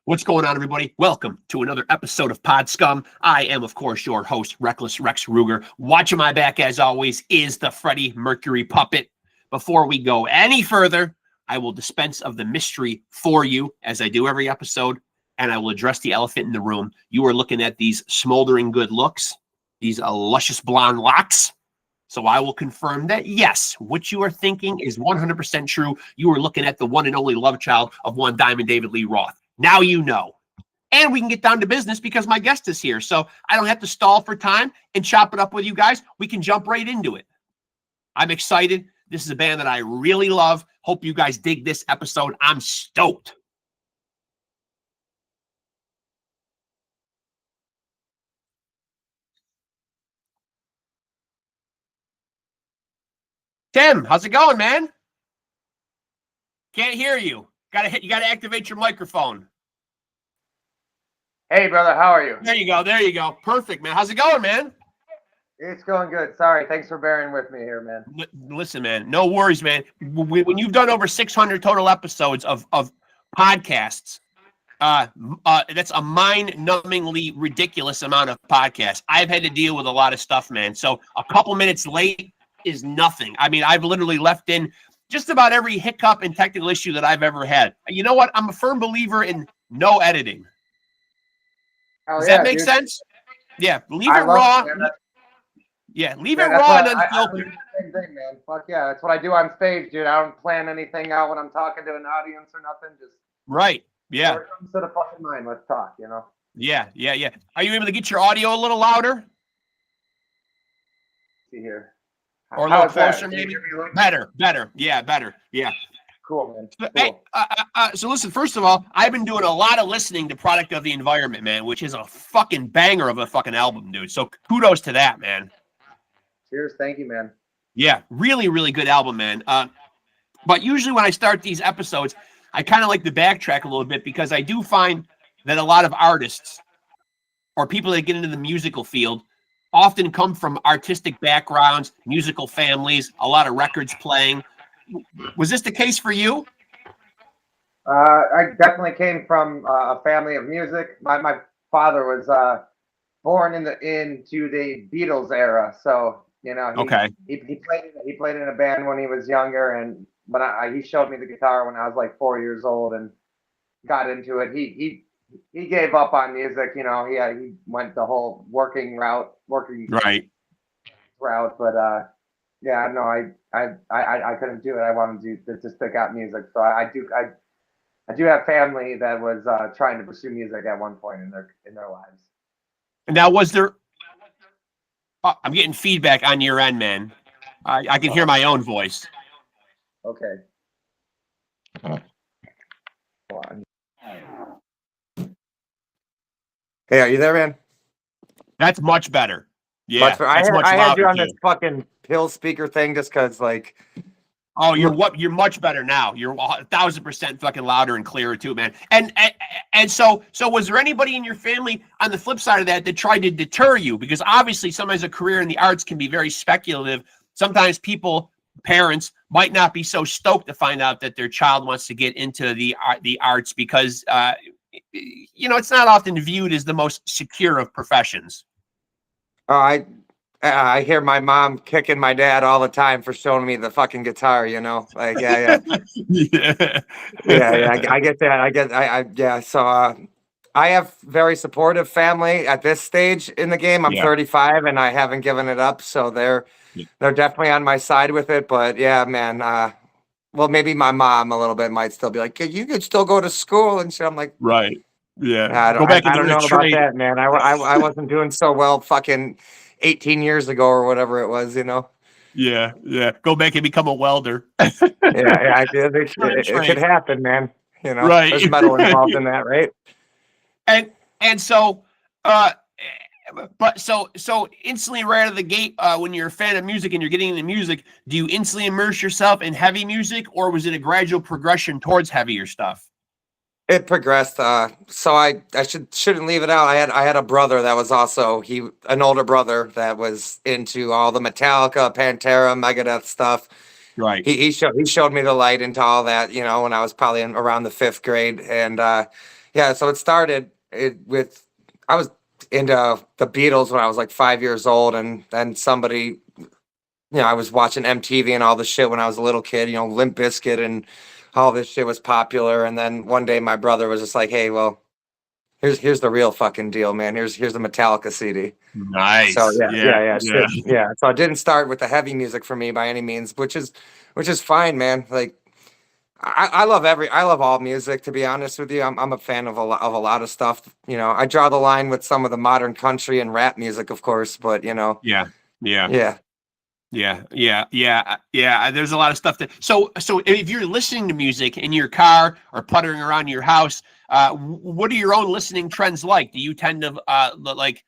What's going on, everybody? Welcome to another episode of Pod Scum. I am, of course, your host, Reckless Rex Ruger. Watching my back, as always, is the Freddie Mercury puppet. Before we go any further, I will dispense of the mystery for you, as I do every episode, and I will address the elephant in the room. You are looking at these smoldering good looks, these luscious blonde locks. So I will confirm that, yes, what you are thinking is 100% true. You are looking at the one and only love child of one Diamond David Lee Roth. Now you know. And we can get down to business because my guest is here. So I don't have to stall for time and chop it up with you guys. We can jump right into it. I'm excited. This is a band that I really love. Hope you guys dig this episode. I'm stoked. Tim, how's it going, man? Can't hear you. You gotta activate your microphone. Hey, brother, how are you? There you go. There you go. Perfect, man. How's it going, man? It's going good. Sorry. Thanks for bearing with me here, man. Listen, man. No worries, man. When you've done over 600 total episodes of podcasts, that's a mind-numbingly ridiculous amount of podcasts. I've had to deal with a lot of stuff, man. So a couple minutes late is nothing. I mean, I've literally left in just about every hiccup and technical issue that I've ever had. You know what? I'm a firm believer in no editing. Does that make sense? Yeah, leave it raw. Yeah, leave it raw and unfiltered. Same thing, man. Fuck yeah, that's what I do on stage, dude. I don't plan anything out when I'm talking to an audience or nothing. Just right. Yeah. Whatever comes to the fucking mind, let's talk. You know. Yeah. Are you able to get your audio a little louder? See here. Or a little closer, maybe. Better. Yeah, better. Yeah. Cool, man. So, cool. Hey, so listen, first of all, I've been doing a lot of listening to Product of the Environment, man, which is a fucking banger of a fucking album, dude. So kudos to that, man. Cheers. Thank you, man. Yeah, really, really good album, man. But usually when I start these episodes, I kind of like to backtrack a little bit because I do find that a lot of artists or people that get into the musical field often come from artistic backgrounds, musical families, a lot of records playing. Was this the case for you? I definitely came from a family of music. My father was born into the Beatles era, so you know. He played in a band when he was younger, and he showed me the guitar when I was like 4 years old and got into it. He gave up on music, you know. He went the whole working route, but yeah, no, I couldn't do it. I wanted to stick out music, so I do have family that was trying to pursue music at one point in their lives. Now, was there? Oh, I'm getting feedback on your end, man. I can hear my own voice. Okay. Hold on. Hey, are you there, man? That's much better. Yeah, I had you on this fucking pill speaker thing just because, like. Oh, you're much better now. You're 1,000% fucking louder and clearer too, man. And so was there anybody in your family on the flip side of that tried to deter you? Because obviously sometimes a career in the arts can be very speculative. Sometimes parents might not be so stoked to find out that their child wants to get into the arts because you know, it's not often viewed as the most secure of professions. I hear my mom kicking my dad all the time for showing me the fucking guitar, you know, like, yeah. I get that. Yeah. So, I have very supportive family at this stage in the game. I'm 35 and I haven't given it up. So they're definitely on my side with it, but yeah, man, well, maybe my mom a little bit might still be like, you could still go to school and shit. I'm like, right. Yeah. I don't know about that, man. I wasn't doing so well fucking 18 years ago or whatever it was, you know. Yeah. Go back and become a welder. It could happen, man. You know, right. There's metal involved in that, right? And so, so instantly right out of the gate, when you're a fan of music and you're getting into music, do you instantly immerse yourself in heavy music, or was it a gradual progression towards heavier stuff? It progressed. So I shouldn't leave it out. I had a brother that was also an older brother that was into all the Metallica, Pantera, Megadeth stuff. Right. He showed me the light into all that, you know, when I was probably around the 5th grade, and Yeah, so it started with I was into the Beatles when I was like 5 years old, and then somebody, I was watching MTV and all this shit when I was a little kid. Limp Bizkit and all this shit was popular. And then one day my brother was just like, "Hey, well, here's the real fucking deal, man. Here's the Metallica CD." Nice. So Yeah. yeah. So it didn't start with the heavy music for me by any means, which is fine, man. Like I love all music, to be honest with you. I'm a fan of a lot of stuff. I draw the line with some of the modern country and rap music, of course, but Yeah. yeah. There's a lot of stuff so if you're listening to music in your car or puttering around your house, what are your own listening trends like? Do you tend to like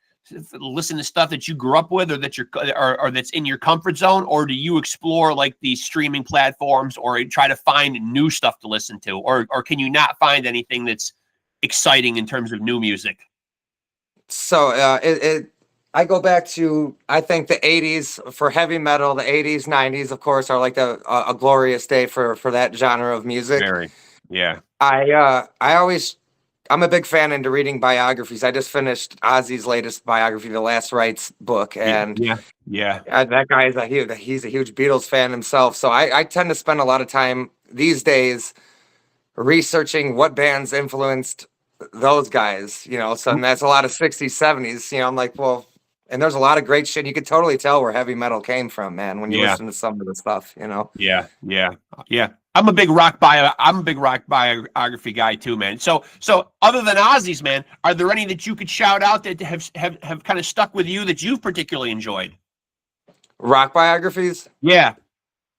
listen to stuff that you grew up with, or that or that's in your comfort zone, or do you explore like these streaming platforms, or try to find new stuff to listen to, or can you not find anything that's exciting in terms of new music? So I go back to, I think, the 80s for heavy metal. The 80s, 90s, of course, are like a glorious day for that genre of music. Very. Yeah. I'm a big fan into reading biographies. I just finished Ozzy's latest biography, The Last Rites book, and that guy he's a huge Beatles fan himself. So I tend to spend a lot of time these days researching what bands influenced those guys. So and that's a lot of 60s, 70s. I'm like, well, and there's a lot of great shit. You could totally tell where heavy metal came from, man, when you listen to some of the stuff. Yeah. I'm a big rock biography guy too, man. So other than Ozzy's, man, are there any that you could shout out that have kind of stuck with you that you've particularly enjoyed? Rock biographies? Yeah.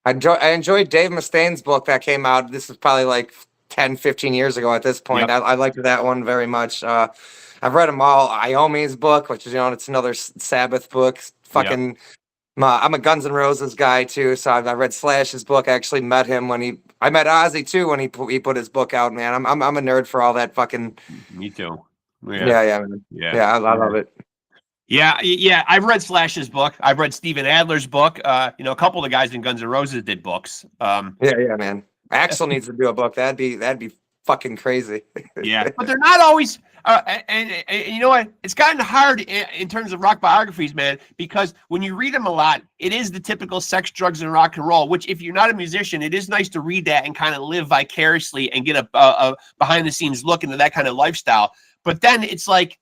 I enjoyed Dave Mustaine's book that came out. This is probably like 10, 15 years ago at this point. Yep. I liked that one very much. I've read them all. Iommi's book, which is, it's another Sabbath book. Fucking... Yep. I'm a Guns N' Roses guy too, so I read Slash's book. I actually met him I met Ozzy too when he put his book out. Man, I'm a nerd for all that fucking. Me too. Yeah, man. Yeah, I love it. Yeah. I've read Slash's book. I've read Steven Adler's book. A couple of the guys in Guns N' Roses did books. Yeah, man. Axl needs to do a book. That'd be fucking crazy. Yeah, but they're not always. And you know what? It's gotten hard in terms of rock biographies, man, because when you read them a lot, it is the typical sex, drugs, and rock and roll, which if you're not a musician, it is nice to read that and kind of live vicariously and get a behind-the-scenes look into that kind of lifestyle. But then it's like,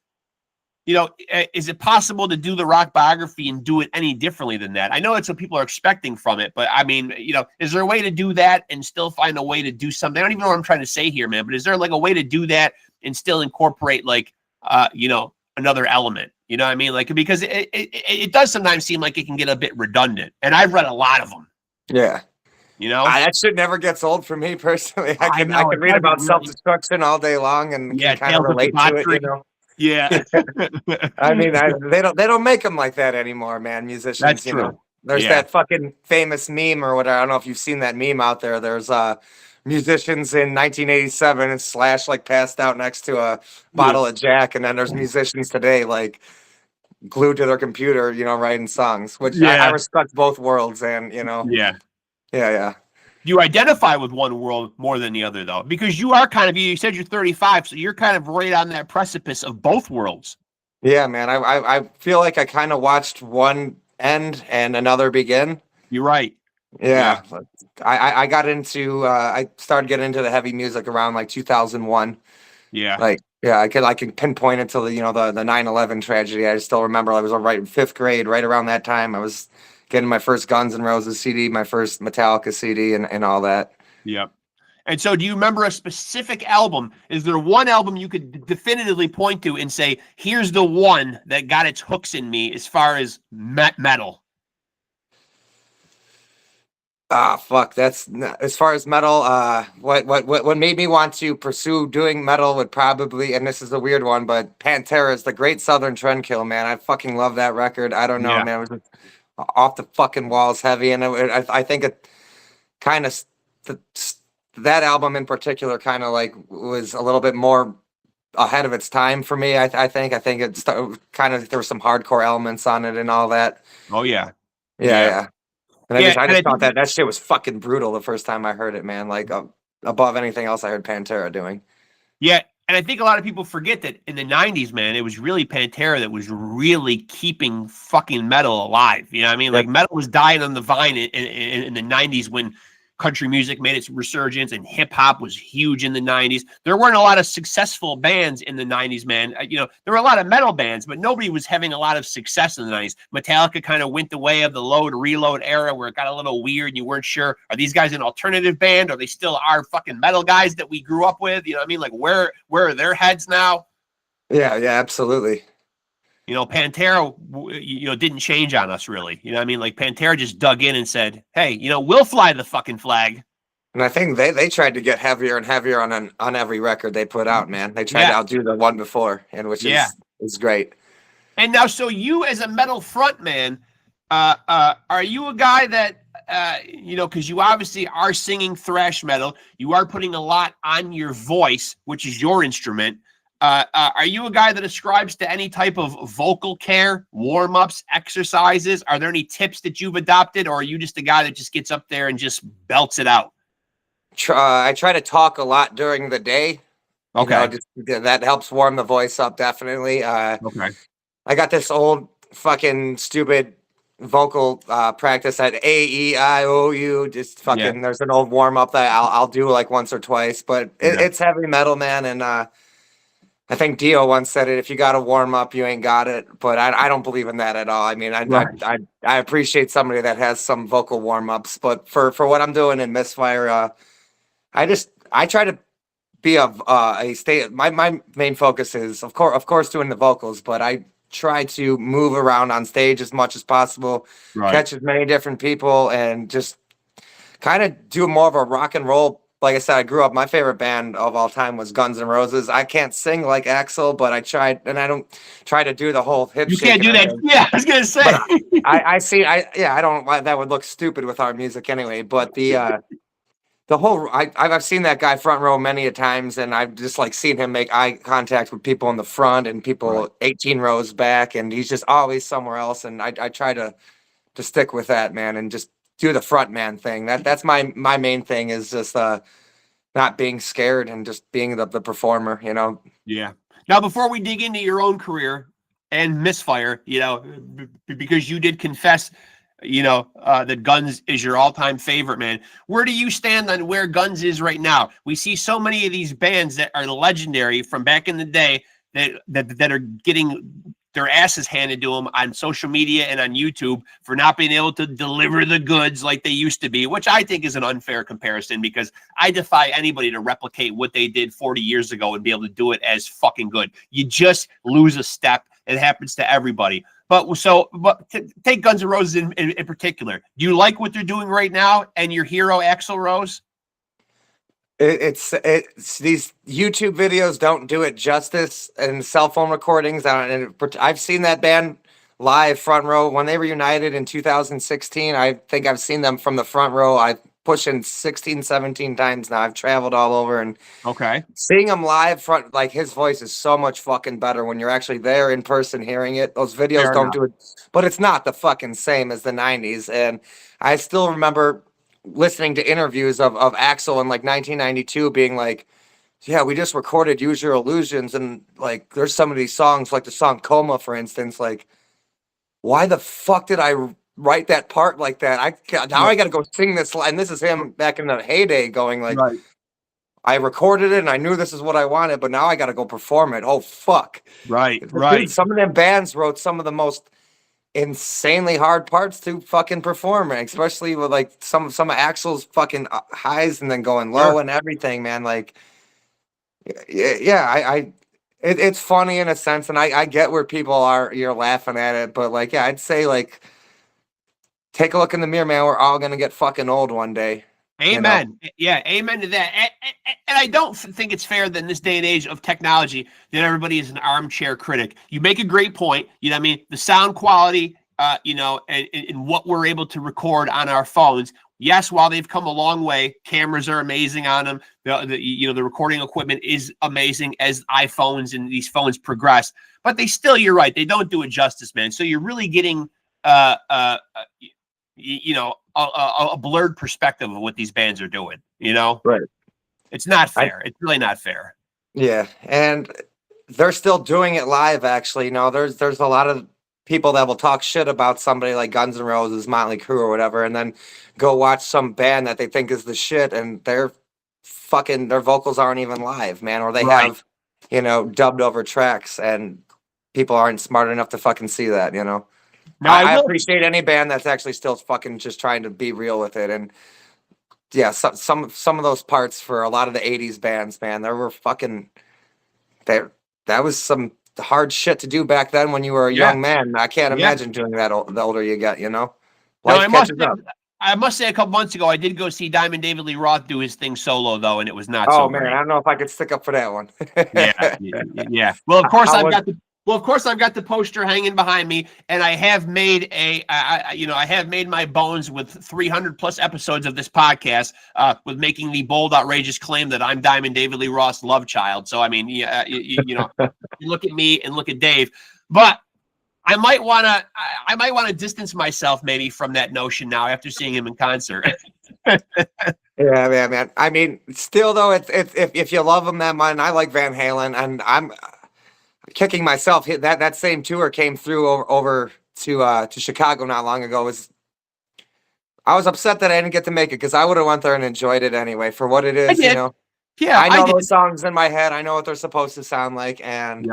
is it possible to do the rock biography and do it any differently than that? I know that's what people are expecting from it, but I mean, is there a way to do that and still find a way to do something? I don't even know what I'm trying to say here, man, but is there like a way to do that and still incorporate like, another element? You know what I mean? Like, because it does sometimes seem like it can get a bit redundant, and I've read a lot of them. Yeah. That shit never gets old for me personally. I can read about self-destruction all day long and can kind of relate to it, Yeah. I mean, they don't make them like that anymore, man. Musicians, that's true. There's that fucking famous meme or whatever. I don't know if you've seen that meme out there. There's musicians in 1987 and Slash like passed out next to a bottle of Jack, and then there's musicians today like glued to their computer, writing songs, which I respect both worlds, and Yeah. You identify with one world more than the other, though, because you are kind of, you said you're 35, so you're kind of right on that precipice of both worlds. Yeah, man. I feel like I kind of watched one end and another begin. You're right. Yeah. I got into, I started getting into the heavy music around like 2001. Yeah. I can pinpoint it to the 9/11 tragedy. I still remember I was right in 5th grade, right around that time. I was getting my first Guns N' Roses CD, my first Metallica CD, and all that. Yep. And so do you remember a specific album? Is there one album you could definitively point to and say, here's the one that got its hooks in me as far as metal? Fuck. That's as far as metal. What made me want to pursue doing metal would probably, and this is a weird one, but Pantera's The Great Southern Trendkill, man. I fucking love that record. I don't know, man. It was off the fucking walls heavy, and I think it kind of that album in particular kind of like was a little bit more ahead of its time for me. I think it's kind of, there were some hardcore elements on it and all that. Oh yeah. And I just thought that shit was fucking brutal the first time I heard it, man. Like above anything else I heard Pantera doing. Yeah, And I think a lot of people forget that in the 90s, man, it was really Pantera that was really keeping fucking metal alive. You know what I mean? Like metal was dying on the vine in the 90s when country music made its resurgence and hip hop was huge in the 90s. There weren't a lot of successful bands in the 90s, man. You know, there were a lot of metal bands, but nobody was having a lot of success in the 90s. Metallica kind of went the way of the load reload era where it got a little weird. And you weren't sure, are these guys an alternative band? Or they still are fucking metal guys that we grew up with? You know what I mean? Like where are their heads now? Yeah, absolutely. You know, Pantera, you know, didn't change on us really. You know what I mean? Like Pantera just dug in and said, hey, you know, we'll fly the fucking flag. And I think they tried to get heavier and heavier on every record they put out, man. They tried to outdo the one before, and which is great. And now, so you as a metal frontman, are you a guy that, you know, because you obviously are singing thrash metal, you are putting a lot on your voice, which is your instrument. Are you a guy that ascribes to any type of vocal care, warm-ups, exercises? Are there any tips that you've adopted, or are you just a guy that just gets up there and just belts it out? I try to talk a lot during the day. Okay. You know, that helps warm the voice up, definitely. Okay. I got this old fucking stupid vocal practice at A-E-I-O-U. Just fucking, there's an old warm-up that I'll do like once or twice, but it's heavy metal, man, and I think Dio once said it, if you got to warm up, you ain't got it. But I don't believe in that at all. I mean, I appreciate somebody that has some vocal warm-ups. But for what I'm doing in Misfire, I try to be a state. My main focus is, of course, doing the vocals. But I try to move around on stage as much as possible, catch as many different people, and just kind of do more of a rock and roll. Like I said, I grew up, my favorite band of all time was Guns N' Roses. I can't sing like Axl, but I tried, and I don't try to do the whole hip You can't do that. Yeah, I was going to say. I don't, that would look stupid with our music anyway, but the whole, I've seen that guy front row many a times, and I've just like seen him make eye contact with people in the front and people 18 rows back, and he's just always somewhere else, and I try to stick with that, man, and just do the front man thing. That's my main thing, is just not being scared and just being the performer, you know. Yeah. Now, before we dig into your own career and Misfire, you know, because you did confess, you know, that Guns is your all-time favorite, man. Where do you stand on where Guns is right now? We see so many of these bands that are legendary from back in the day that are getting their asses handed to them on social media and on YouTube for not being able to deliver the goods like they used to be, which I think is an unfair comparison, because I defy anybody to replicate what they did 40 years ago and be able to do it as fucking good. You just lose a step. It happens to everybody. But take Guns N' Roses in particular. Do you like what they're doing right now and your hero Axl Rose? It's these YouTube videos don't do it justice, and cell phone recordings. I've seen that band live front row when they reunited in 2016. I think I've seen them from the front row. I've pushing 16, 17 times now. I've traveled all over, and seeing him live front, like, his voice is so much fucking better when you're actually there in person hearing it. Those videos don't do it, but it's not the fucking same as the 90s. And I still remember listening to interviews of Axl in like 1992 being like, yeah, we just recorded Use Your Illusions, and like there's some of these songs, like the song Coma, for instance, like, why the fuck did I write that part like that? I gotta go sing this, and this is him back in the heyday going like, I recorded it and I knew this is what I wanted, but now I gotta go perform it. Oh fuck. Dude, some of them bands wrote some of the most insanely hard parts to fucking perform, especially with like some of Axl's fucking highs and then going low and everything, man. Like, it's funny in a sense, and I get where people are, you're laughing at it, but like, yeah, I'd say like, take a look in the mirror, man. We're all gonna get fucking old one day. Amen. You know? Yeah, amen to that. And I don't think it's fair that in this day and age of technology that everybody is an armchair critic. You make a great point. You know what I mean? The sound quality, you know, and what we're able to record on our phones. Yes, while they've come a long way, cameras are amazing on them. The recording equipment is amazing as iPhones and these phones progress. But they still, you're right, they don't do it justice, man. So you're really getting you know, a blurred perspective of what these bands are doing, you know? Right. It's not fair. It's really not fair. Yeah, and they're still doing it live. Actually, there's a lot of people that will talk shit about somebody like Guns N' Roses, Motley Crue, or whatever, and then go watch some band that they think is the shit, and their vocals aren't even live, man, or they have, dubbed over tracks, and people aren't smart enough to fucking see that. Now, I appreciate any band that's actually still fucking just trying to be real with it, and yeah, some of those parts for a lot of the '80s bands, man, there were fucking there. That was some hard shit to do back then when you were a young man. I can't imagine doing that the older you get. I must say, a couple months ago, I did go see Diamond David Lee Roth do his thing solo, though, and it was not so man, great. I don't know if I could stick up for that one. Yeah. Well, of course, I've got the poster hanging behind me, and I have made I have made my bones with 300 plus episodes of this podcast, with making the bold, outrageous claim that I'm Diamond David Lee Roth's love child. So I mean, you look at me and look at Dave, but I might want to distance myself maybe from that notion now after seeing him in concert. Yeah, man. I mean, still though, it's if you love him that much, and I like Van Halen, and I'm kicking myself. That same tour came through over to Chicago not long ago. I was upset that I didn't get to make it because I would have went there and enjoyed it anyway for what it is. Yeah, I know those songs in my head. I know what they're supposed to sound like, and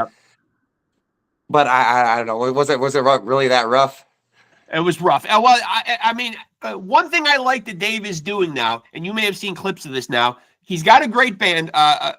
but I don't know. Was it really that rough? It was rough. Well, I mean, one thing I like that Dave is doing now, and you may have seen clips of this now. He's got a great band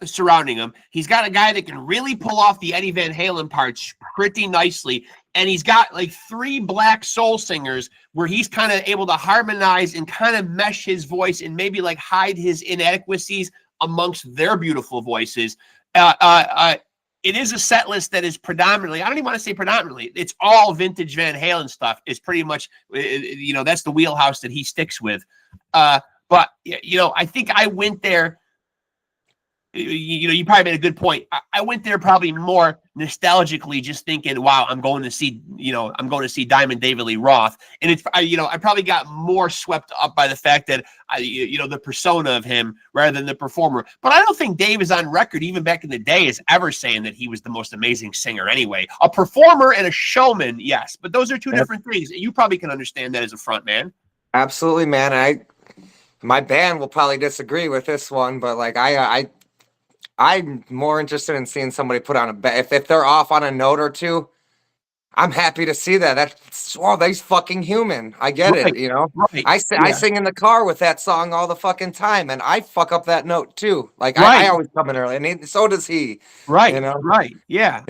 surrounding him. He's got a guy that can really pull off the Eddie Van Halen parts pretty nicely. And he's got like 3 black soul singers where he's kind of able to harmonize and kind of mesh his voice and maybe like hide his inadequacies amongst their beautiful voices. It is a set list that is predominantly, I don't even want to say predominantly, it's all vintage Van Halen stuff. It's pretty much, that's the wheelhouse that he sticks with. But, I think I went there, you probably made a good point. I went there probably more nostalgically, just thinking, wow, I'm going to see Diamond David Lee Roth. And it's, I probably got more swept up by the fact that, the persona of him rather than the performer. But I don't think Dave is on record, even back in the day, is ever saying that he was the most amazing singer anyway. A performer and a showman, yes. But those are two different things. You probably can understand that as a front man. Absolutely, man. My band will probably disagree with this one, but like I'm more interested in seeing somebody put on a bet. If they're off on a note or two, I'm happy to see that. That's they's fucking human. I get it, Right. I sing in the car with that song all the fucking time, and I fuck up that note too. Like I always come in early, and so does he. Right. Right. Yeah.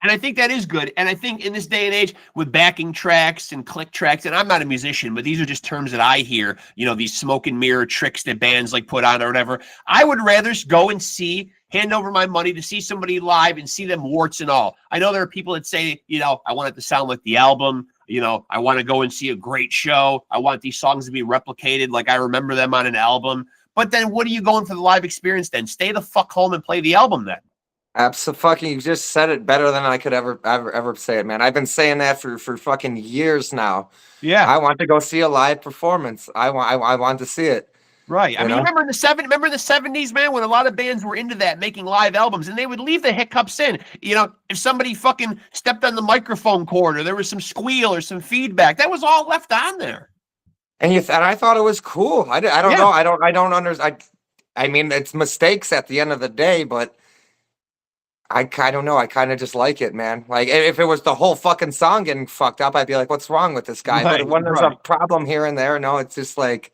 And I think that is good. And I think in this day and age with backing tracks and click tracks, and I'm not a musician, but these are just terms that I hear, these smoke and mirror tricks that bands like put on or whatever. I would rather go and hand over my money to see somebody live and see them warts and all. I know there are people that say, I want it to sound like the album. I want to go and see a great show. I want these songs to be replicated like I remember them on an album. But then what are you going for the live experience then? Stay the fuck home and play the album then. Absolutely. You just said it better than I could ever say it, man. I've been saying that for fucking years now. Yeah. I want to go see a live performance. I want to see it. Right. I mean, remember in the 70s, man, when a lot of bands were into that, making live albums, and they would leave the hiccups in. If somebody fucking stepped on the microphone cord or there was some squeal or some feedback, that was all left on there. And I thought it was cool. I don't know. I don't understand. I mean, it's mistakes at the end of the day, but I don't know. I kind of just like it, man. Like if it was the whole fucking song getting fucked up, I'd be like, what's wrong with this guy? But when there's a problem here and there, no, it's just like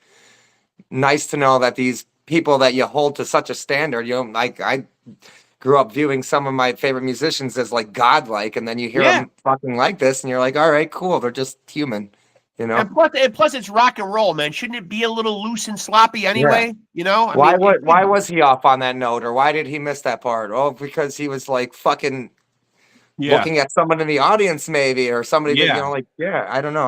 nice to know that these people that you hold to such a standard, like I grew up viewing some of my favorite musicians as like godlike, and then you hear them fucking like this, and you're like, all right, cool. They're just human, And plus, it's rock and roll, man. Shouldn't it be a little loose and sloppy anyway? Why was he off on that note, or why did he miss that part? Oh, because he was like fucking looking at someone in the audience, maybe, or somebody. That, I don't know.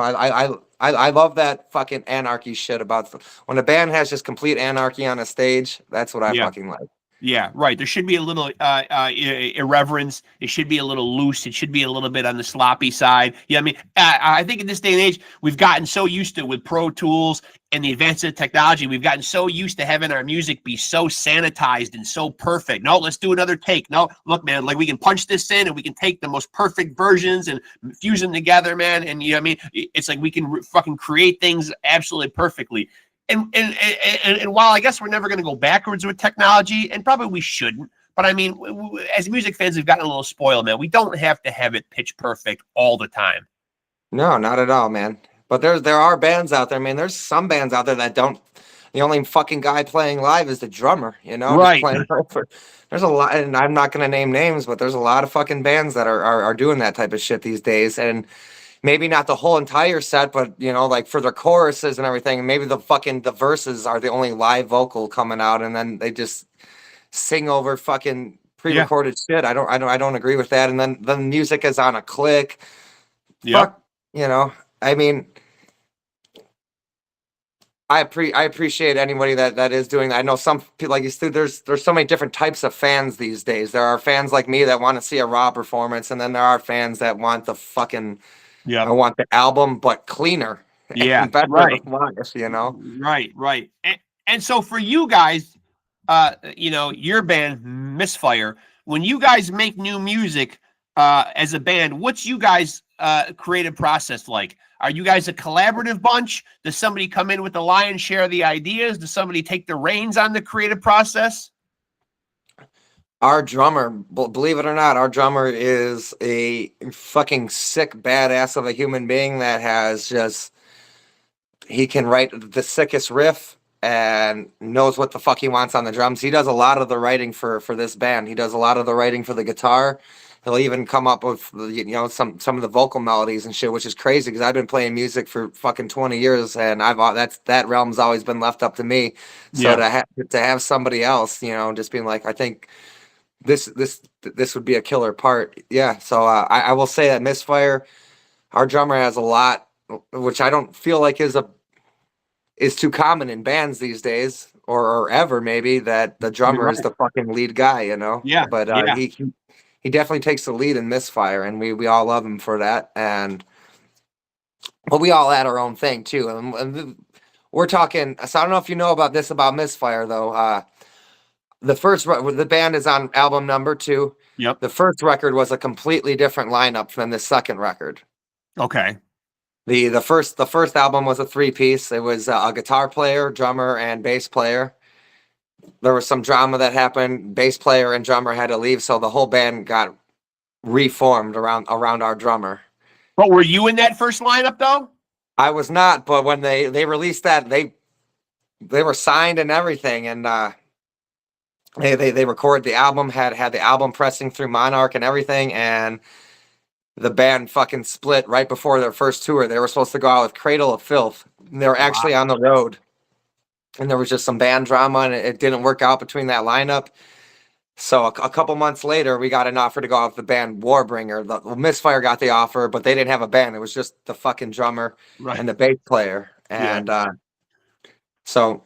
I love that fucking anarchy shit about when a band has just complete anarchy on a stage. That's what I fucking like. Yeah, right. There should be a little irreverence. It should be a little loose. It should be a little bit on the sloppy side. Yeah, I mean, I think in this day and age, we've gotten so used to with Pro Tools and the advance of technology, we've gotten so used to having our music be so sanitized and so perfect. No, let's do another take. No, look, man, like we can punch this in and we can take the most perfect versions and fuse them together, man. And you know what I mean? It's like we can fucking create things absolutely perfectly. And while I guess we're never going to go backwards with technology, and probably we shouldn't, but I mean, as music fans, we've gotten a little spoiled, man. We don't have to have it pitch perfect all the time. No, not at all, man. But there are bands out there. I mean, there's some bands out there that don't. The only fucking guy playing live is the drummer, you know? Right. There's a lot, and I'm not going to name names, but there's a lot of fucking bands that are doing that type of shit these days. And maybe not the whole entire set, but you know, like for the choruses and everything, maybe the verses are the only live vocal coming out, and then they just sing over fucking pre-recorded shit. I don't agree with that. And then the music is on a click. Yeah. Fuck, you know, I mean, I appreciate anybody that is doing that. I know some people, like you said, there's so many different types of fans these days. There are fans like me that want to see a raw performance, and then there are fans that want the fucking I want the album, but cleaner. Yeah, and better, right. You know, right. And so for you guys, you know, your band Misfire, when you guys make new music as a band, what's you guys' creative process like? Are you guys a collaborative bunch? Does somebody come in with the lion's share of the ideas? Does somebody take the reins on the creative process? Our drummer, believe it or not, our drummer is a fucking sick badass of a human being that has just, he can write the sickest riff and knows what the fuck he wants on the drums. He does a lot of the writing for this band. He does a lot of the writing for the guitar. He'll even come up with, you know, some of the vocal melodies and shit, which is crazy because I've been playing music for fucking 20 years and that realm's always been left up to me. So to have somebody else, you know, just being like, I think this would be a killer part. Yeah. So I will say that Misfire, our drummer has a lot, which I don't feel like is too common in bands these days or ever, maybe, that the drummer is the fucking lead guy, you know? Yeah. But he definitely takes the lead in Misfire, and we all love him for that. But we all add our own thing too. And we're talking, so I don't know if you know about this about Misfire though. The band is on album number 2. Yep. The first record was a completely different lineup than the second record. Okay. The first album was a 3-piece. It was a guitar player, drummer, and bass player. There was some drama that happened. Bass player and drummer had to leave, so the whole band got reformed around our drummer. But were you in that first lineup though? I was not, but when they released that, they were signed and everything, and they recorded the album, had the album pressing through Monarch and everything, and the band fucking split right before their first tour. They were supposed to go out with Cradle of Filth. And they were actually on the road. And there was just some band drama, and it didn't work out between that lineup. So a couple months later, we got an offer to go out with the band Warbringer. Misfire got the offer, but they didn't have a band. It was just the fucking drummer and the bass player. And so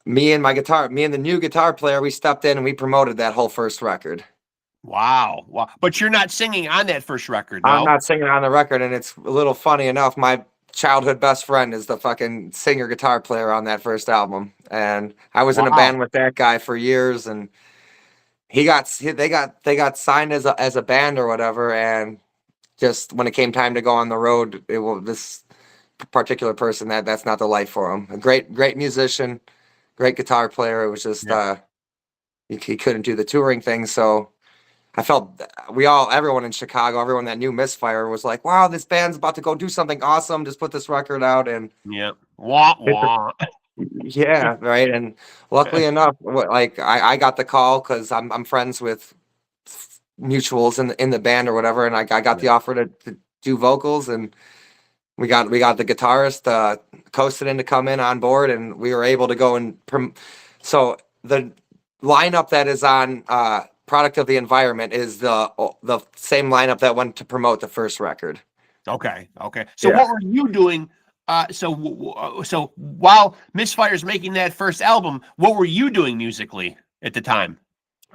me and the new guitar player, we stepped in and we promoted that whole first record. Wow. But you're not singing on that first record, no? I'm not singing on the record, and it's a little funny enough. My childhood best friend is the fucking singer guitar player on that first album, and I was in a band with that guy for years, and they got signed as a band or whatever, and just when it came time to go on the road, this particular person that's not the life for him. A great musician, great guitar player. It was just he couldn't do the touring thing, so I felt everyone in Chicago, everyone that knew Misfire was like, wow, this band's about to go do something awesome. Just put this record out. And wah. Yeah, right. And luckily enough, like I got the call because I'm friends with mutuals in the band or whatever, and I got the offer to do vocals, and we got the guitarist coasted in to come in on board, and we were able to go and so the lineup that is on Product of the Environment is the same lineup that went to promote the first record. Okay. So what were you doing? So while Misfire's making that first album, what were you doing musically? at the time?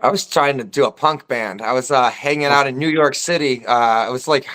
I was trying to do a punk band. I was hanging out in New York City. I was like,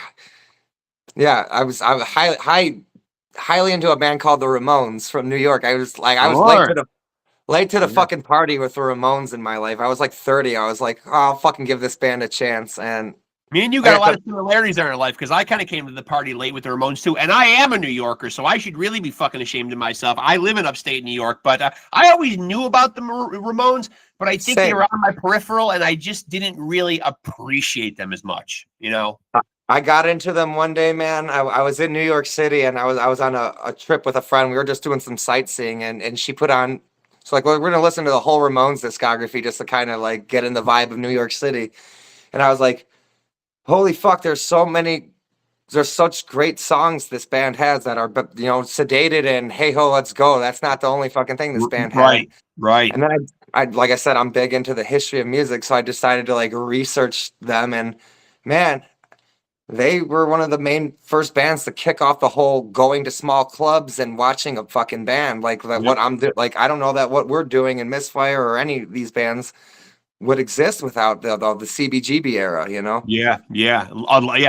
yeah, I was highly into a band called the Ramones from New York. I was late to the fucking party with the Ramones in my life. I was like 30. I was like, oh, I'll fucking give this band a chance. And me and you got a lot of similarities in our life because I kind of came to the party late with the Ramones too. And I am a New Yorker, so I should really be fucking ashamed of myself. I live in upstate New York, but I always knew about the Ramones, but I think they were on my peripheral and I just didn't really appreciate them as much, you know? I got into them one day, man. I was in New York City and I was on a trip with a friend. We were just doing some sightseeing and she put on, so like, well, we're going to listen to the whole Ramones discography just to kind of like get in the vibe of New York City. And I was like, holy fuck, there's such great songs this band has that are, you know, sedated and hey ho, let's go. That's not the only fucking thing this band has. Right. And then I like I said, I'm big into the history of music, so I decided to like research them, and man, they were one of the main first bands to kick off the whole going to small clubs and watching a fucking band like that. What I'm doing, like, I don't know that what we're doing in Misfire or any of these bands would exist without the CBGB era, you know? Yeah,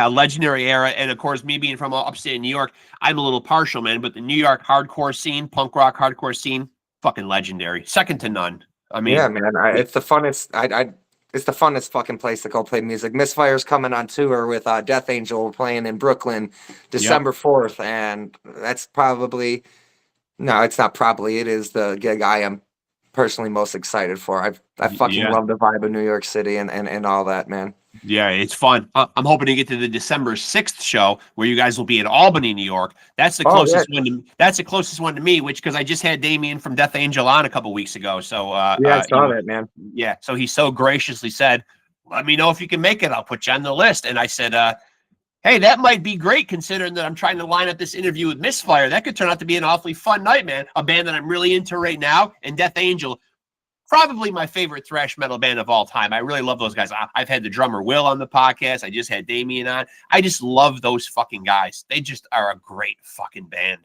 legendary era. And of course, me being from upstate New York, I'm a little partial, man, but the New York hardcore scene, punk rock hardcore scene, fucking legendary. Second to none. I mean, yeah, man, it's the funnest. It's the funnest fucking place to go play music. Misfire's coming on tour with Death Angel. We're playing in Brooklyn, December 4th, and that's probably it's not probably. It is the gig I am personally most excited for. I fucking love the vibe of New York City and all that, man. Yeah, it's fun. I'm hoping to get to the December 6th show where you guys will be in Albany, New York. That's the closest one to, that's the closest one to me, which because I just had Damien from Death Angel on a couple weeks ago. So I saw that, man. Yeah, so he so graciously said, "Let me know if you can make it. I'll put you on the list." And I said, "Hey, that might be great considering that I'm trying to line up this interview with Misfire. That could turn out to be an awfully fun night, man. A band that I'm really into right now, and Death Angel." Probably my favorite thrash metal band of all time. I really love those guys. I've had the drummer Will on the podcast. I just had Damien on. I just love those fucking guys. They just are a great fucking band.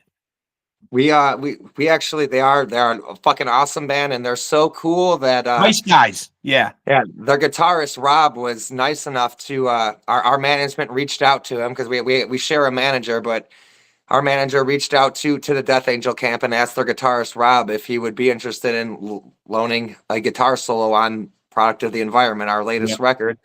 We actually they're a fucking awesome band, and they're so cool that nice guys. Yeah. Their guitarist Rob was nice enough to our management reached out to him because we share a manager, but our manager reached out to the Death Angel camp and asked their guitarist Rob if he would be interested in loaning a guitar solo on Product of the Environment, our latest record.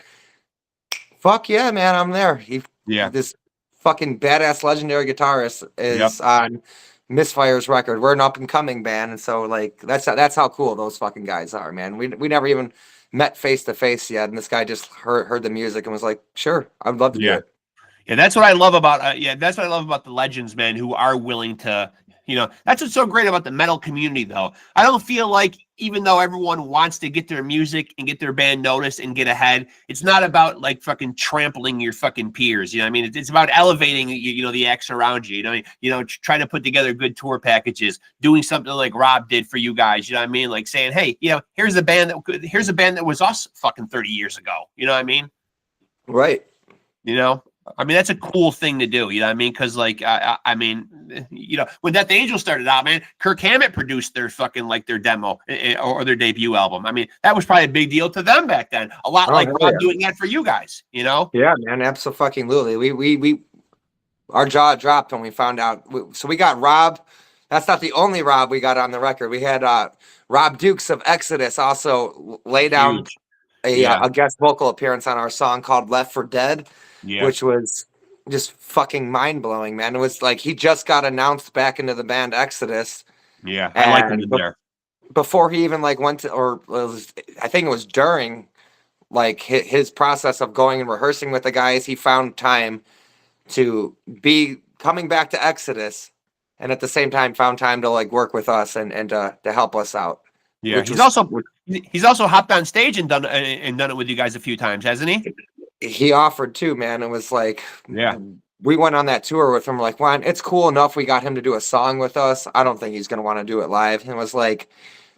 Fuck yeah, man, I'm there. This fucking badass legendary guitarist is on Misfire's record. We're an up and coming band, and so like that's how cool those fucking guys are, man. We never even met face to face yet, and this guy just heard the music and was like, sure, I'd love to do it. Yeah, that's what I love about that's what I love about the legends, man, who are willing to, that's what's so great about the metal community, though. I don't feel like even though everyone wants to get their music and get their band noticed and get ahead, it's not about like fucking trampling your fucking peers. You know what I mean? It's about elevating the acts around you. Trying to put together good tour packages, doing something like Rob did for you guys. You know what I mean? Like saying, hey, here's a band that was us fucking 30 years ago. You know what I mean? Right. I mean, that's a cool thing to do, you know what I mean? Because, like, I mean, when Death Angel started out, man, Kirk Hammett produced their fucking, like, their demo or their debut album. I mean, that was probably a big deal to them back then. A lot like Rob doing that for you guys, Yeah, man, absolutely. We our jaw dropped when we found out. So we got Rob. That's not the only Rob we got on the record. We had Rob Dukes of Exodus also lay down a guest vocal appearance on our song called Left for Dead. Yeah. Which was just fucking mind-blowing, man. It was like he just got announced back into the band Exodus. Yeah, I like him in there. Before he even like went to, I think it was during like his process of going and rehearsing with the guys, he found time to be coming back to Exodus and at the same time found time to like work with us and to help us out. Yeah, he's also hopped on stage and done it with you guys a few times, hasn't he? He offered too, man. It was like, we went on that tour with him. Like, well, it's cool enough. We got him to do a song with us. I don't think he's going to want to do it live. And it was like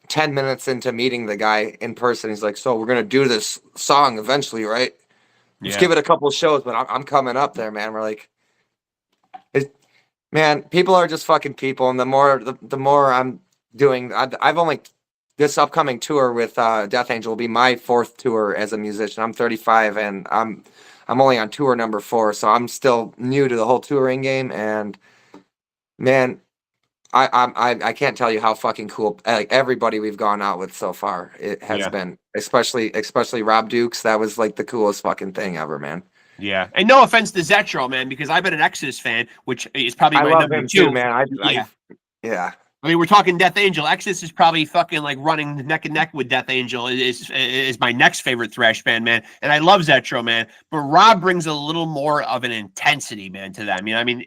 10 minutes into meeting the guy in person. He's like, so we're going to do this song eventually, right? Just give it a couple of shows, but I'm coming up there, man. We're like, man, people are just fucking people. And the more I'm doing, I've only this upcoming tour with Death Angel will be my 4th tour as a musician. I'm 35 and I'm only on tour number 4, so I'm still new to the whole touring game. And man, I can't tell you how fucking cool, like, everybody we've gone out with so far. It has been, especially Rob Dukes. That was like the coolest fucking thing ever, man. Yeah, and no offense to Zetro, man, because I've been an Exodus fan, which is probably my number 2. Too, man. Yeah. I mean, we're talking Death Angel. Exodus is probably fucking like running neck and neck with Death Angel. Is my next favorite thrash band, man. And I love Zetro, man. But Rob brings a little more of an intensity, man, to them. I mean,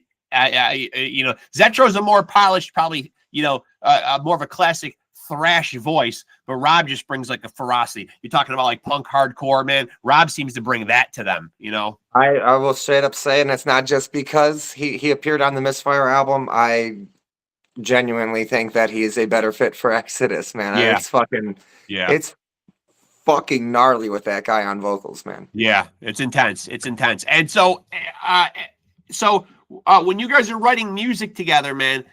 you know, Zetro's a more polished, probably, you know, more of a classic thrash voice. But Rob just brings like a ferocity. You're talking about like punk hardcore, man. Rob seems to bring that to them, you know. I will straight up say, and it's not just because he appeared on the Misfire album. I genuinely think that he is a better fit for Exodus, man. Yeah. It's fucking gnarly with that guy on vocals, man. Yeah, it's intense. It's intense. And so when you guys are writing music together, man,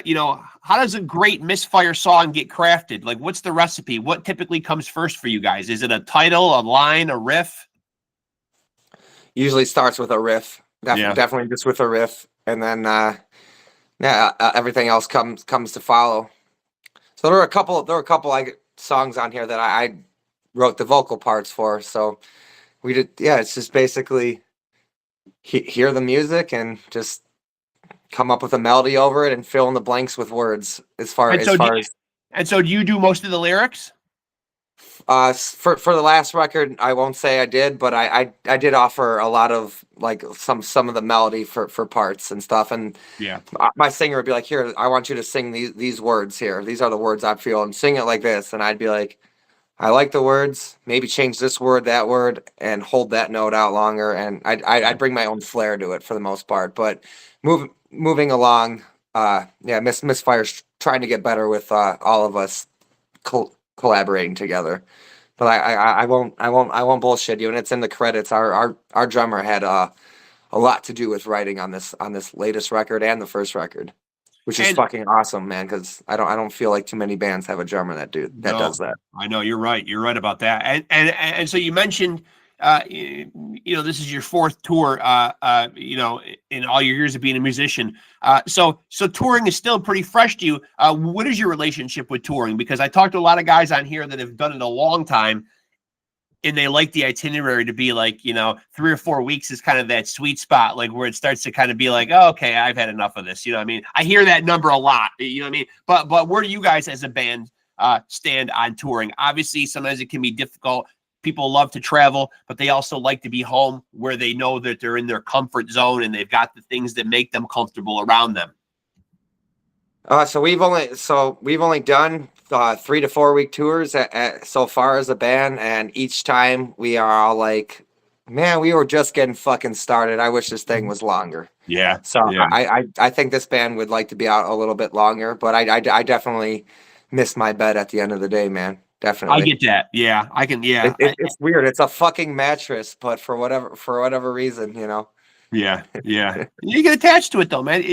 you know, how does a great Misfire song get crafted? Like, what's the recipe? What typically comes first for you guys? Is it a title, a line, a riff? Usually starts with a riff. Definitely just with a riff, and then everything else comes to follow. So there were a couple like songs on here that I wrote the vocal parts for. So we did. Yeah, it's just basically hear the music and just come up with a melody over it and fill in the blanks with words. And so do you do most of the lyrics? For the last record, I won't say I did, but I did offer a lot of like some of the melody for parts and stuff. And my singer would be like, "Here, I want you to sing these words here. These are the words I feel, and sing it like this." And I'd be like, "I like the words. Maybe change this word, that word, and hold that note out longer." And I'd bring my own flair to it for the most part. But moving along, Misfire's trying to get better with all of us collaborating together. But I won't bullshit you, and it's in the credits. Our drummer had a lot to do with writing on this latest record and the first record, which is fucking awesome, man. Because I don't feel like too many bands have a drummer that does that. I know you're right. You're right about that. And so you mentioned, you know, this is your 4th tour, you know, in all your years of being a musician. So touring is still pretty fresh to you. What is your relationship with touring? Because I talked to a lot of guys on here that have done it a long time, and they like the itinerary to be like, you know, 3 or 4 weeks is kind of that sweet spot, like where it starts to kind of be like, oh, okay, I've had enough of this. You know what I mean? I hear that number a lot. You know what I mean? But where do you guys as a band stand on touring? Obviously, sometimes it can be difficult. People love to travel, but they also like to be home where they know that they're in their comfort zone and they've got the things that make them comfortable around them. So we've only done 3 to 4 week tours so far as a band, and each time we are all like, "Man, we were just getting fucking started. I wish this thing was longer." Yeah. So yeah. I think this band would like to be out a little bit longer, but I definitely miss my bed at the end of the day, man. Definitely. I get that. Yeah, I can. Yeah, it's weird. It's a fucking mattress, but for whatever reason, you know. Yeah. You get attached to it though, man.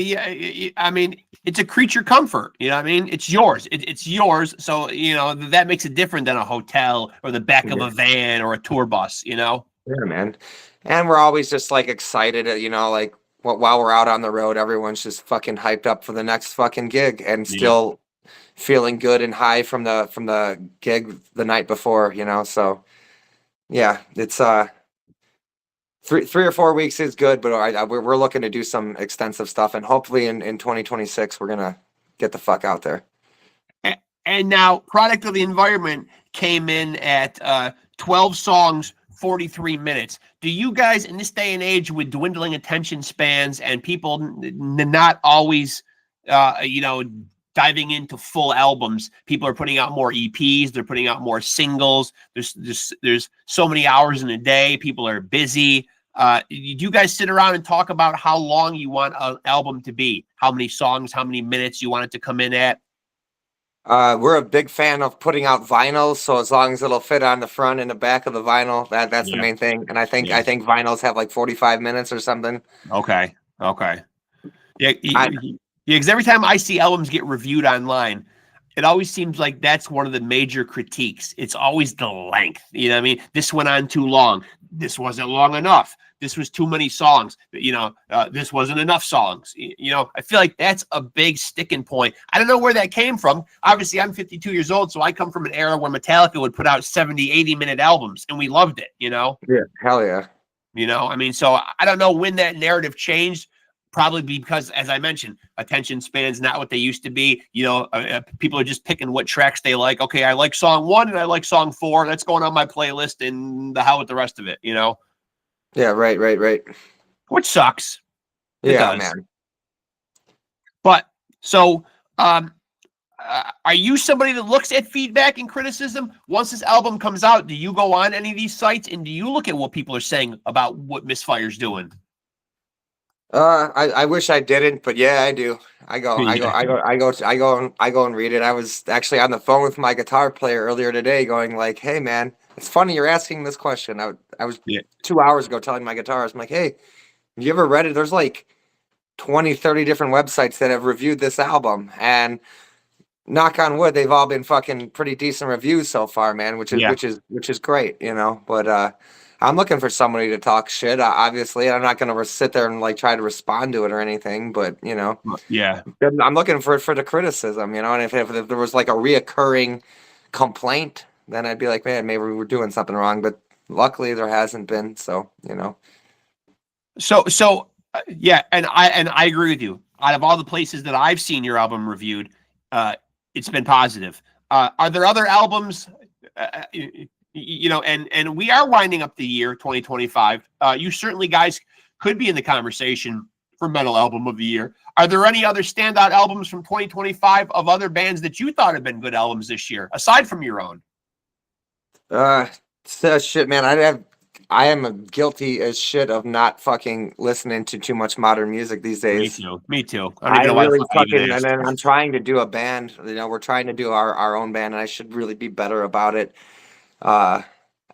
I mean, it's a creature comfort. You know what I mean? It's yours. It's yours. So, you know, that makes it different than a hotel or the back of a van or a tour bus, you know? Yeah, man. And we're always just like excited, you know, like while we're out on the road, everyone's just fucking hyped up for the next fucking gig and still feeling good and high from the gig the night before, you know. So yeah, it's 3 or 4 weeks is good, but we're looking to do some extensive stuff, and hopefully in 2026 we're gonna get the fuck out there. And now, Product of the Environment came in at 12 songs, 43 minutes. Do you guys, in this day and age with dwindling attention spans and people not always you know, diving into full albums, people are putting out more EPs, they're putting out more singles, there's so many hours in a day, people are busy. Do you guys sit around and talk about how long you want an album to be, how many songs, how many minutes you want it to come in at? We're a big fan of putting out vinyls, so as long as it'll fit on the front and the back of the vinyl, that's the main thing. And I think vinyls have like 45 minutes or something. Okay. Yeah, because every time I see albums get reviewed online, it always seems like that's one of the major critiques. It's always the length. You know what I mean? This went on too long. This wasn't long enough. This was too many songs. This wasn't enough songs. I feel like that's a big sticking point. I don't know where that came from. Obviously, I'm 52 years old, so I come from an era where Metallica would put out 70, 80-minute albums, and we loved it, Yeah, hell yeah. So I don't know when that narrative changed. Probably because, as I mentioned, attention span's not what they used to be. People are just picking what tracks they like. Okay, I like song 1 and I like song 4. That's going on my playlist, and the hell with the rest of it, Yeah, right. Which sucks. Yeah, man. But so, are you somebody that looks at feedback and criticism? Once this album comes out, do you go on any of these sites and do you look at what people are saying about what MISFIRE's doing? I wish I didn't, but yeah, I do. I go and read it. I was actually on the phone with my guitar player earlier today going like, hey man, it's funny you're asking this question. I was 2 hours ago telling my guitarist, I'm like, hey, have you ever read it? There's like 20, 30 different websites that have reviewed this album, and knock on wood, they've all been fucking pretty decent reviews so far, man, which is great, but I'm looking for somebody to talk shit. Obviously, I'm not going to sit there and like try to respond to it or anything, but yeah, I'm looking for the criticism, and if there was like a reoccurring complaint, then I'd be like, man, maybe we were doing something wrong. But luckily, there hasn't been. So yeah, and I agree with you. Out of all the places that I've seen your album reviewed, it's been positive. Are there other albums? And we are winding up the year 2025. You certainly guys could be in the conversation for Metal Album of the Year. Are there any other standout albums from 2025 of other bands that you thought have been good albums this year, aside from your own? Shit, man. I am guilty as shit of not fucking listening to too much modern music these days. Me too. I really fucking, and then I'm trying to do a band. We're trying to do our own band, and I should really be better about it. I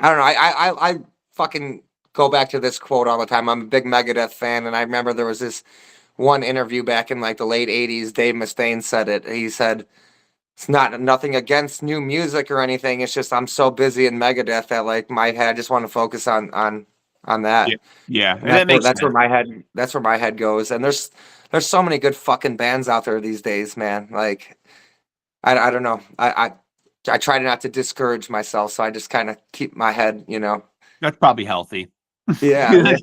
don't know. I fucking go back to this quote all the time. I'm a big Megadeth fan, and I remember there was this one interview back in like the late 80s. Dave Mustaine said it. He said, it's nothing against new music or anything. It's just I'm so busy in Megadeth that like my head, I just want to focus on that. Yeah. That's where my head goes. And there's so many good fucking bands out there these days, man. Like I don't know. I try not to discourage myself, so I just kind of keep my head, That's probably healthy. Yeah.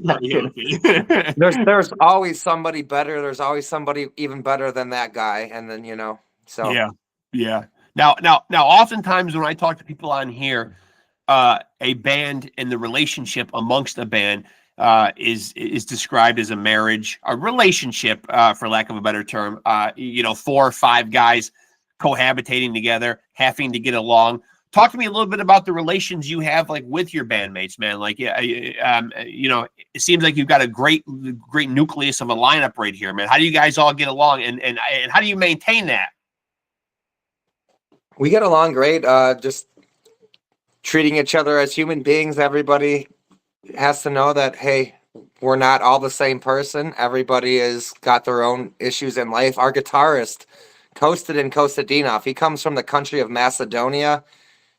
There's always somebody better. There's always somebody even better than that guy. And then, so. Yeah. Now, oftentimes when I talk to people on here, a band and the relationship amongst a band is described as a marriage, a relationship, for lack of a better term. 4 or 5 guys cohabitating together, having to get along. Talk to me a little bit about the relations you have like with your bandmates, man. Like, it seems like you've got a great nucleus of a lineup right here, man. How do you guys all get along, and how do you maintain that? We get along great. Just treating each other as human beings. Everybody has to know that, hey, we're not all the same person. Everybody has got their own issues in life. Our guitarist, Kostadin Kostadinov, he comes from the country of Macedonia.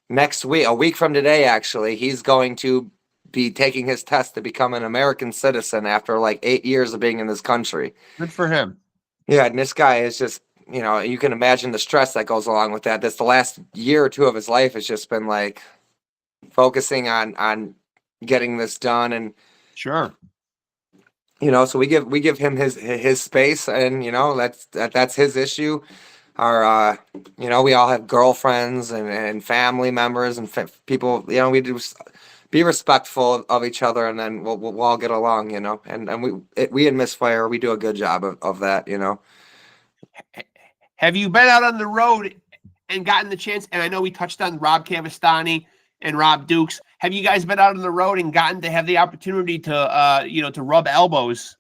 Next week, a week from today, actually, he's going to be taking his test to become an American citizen after like 8 years of being in this country. Good for him. Yeah, and this guy is just, you can imagine the stress that goes along with that. That's the last year or two of his life has just been like focusing on getting this done. And sure. So we give him his space, and that's his issue. Our we all have girlfriends and family members and people. We do be respectful of each other, and then we'll all get along. And we in MISFIRE, we do a good job of that. Have you been out on the road and gotten the chance? And I know we touched on Rob Cavastani and Rob Dukes. Have you guys been out on the road and gotten to have the opportunity to rub elbows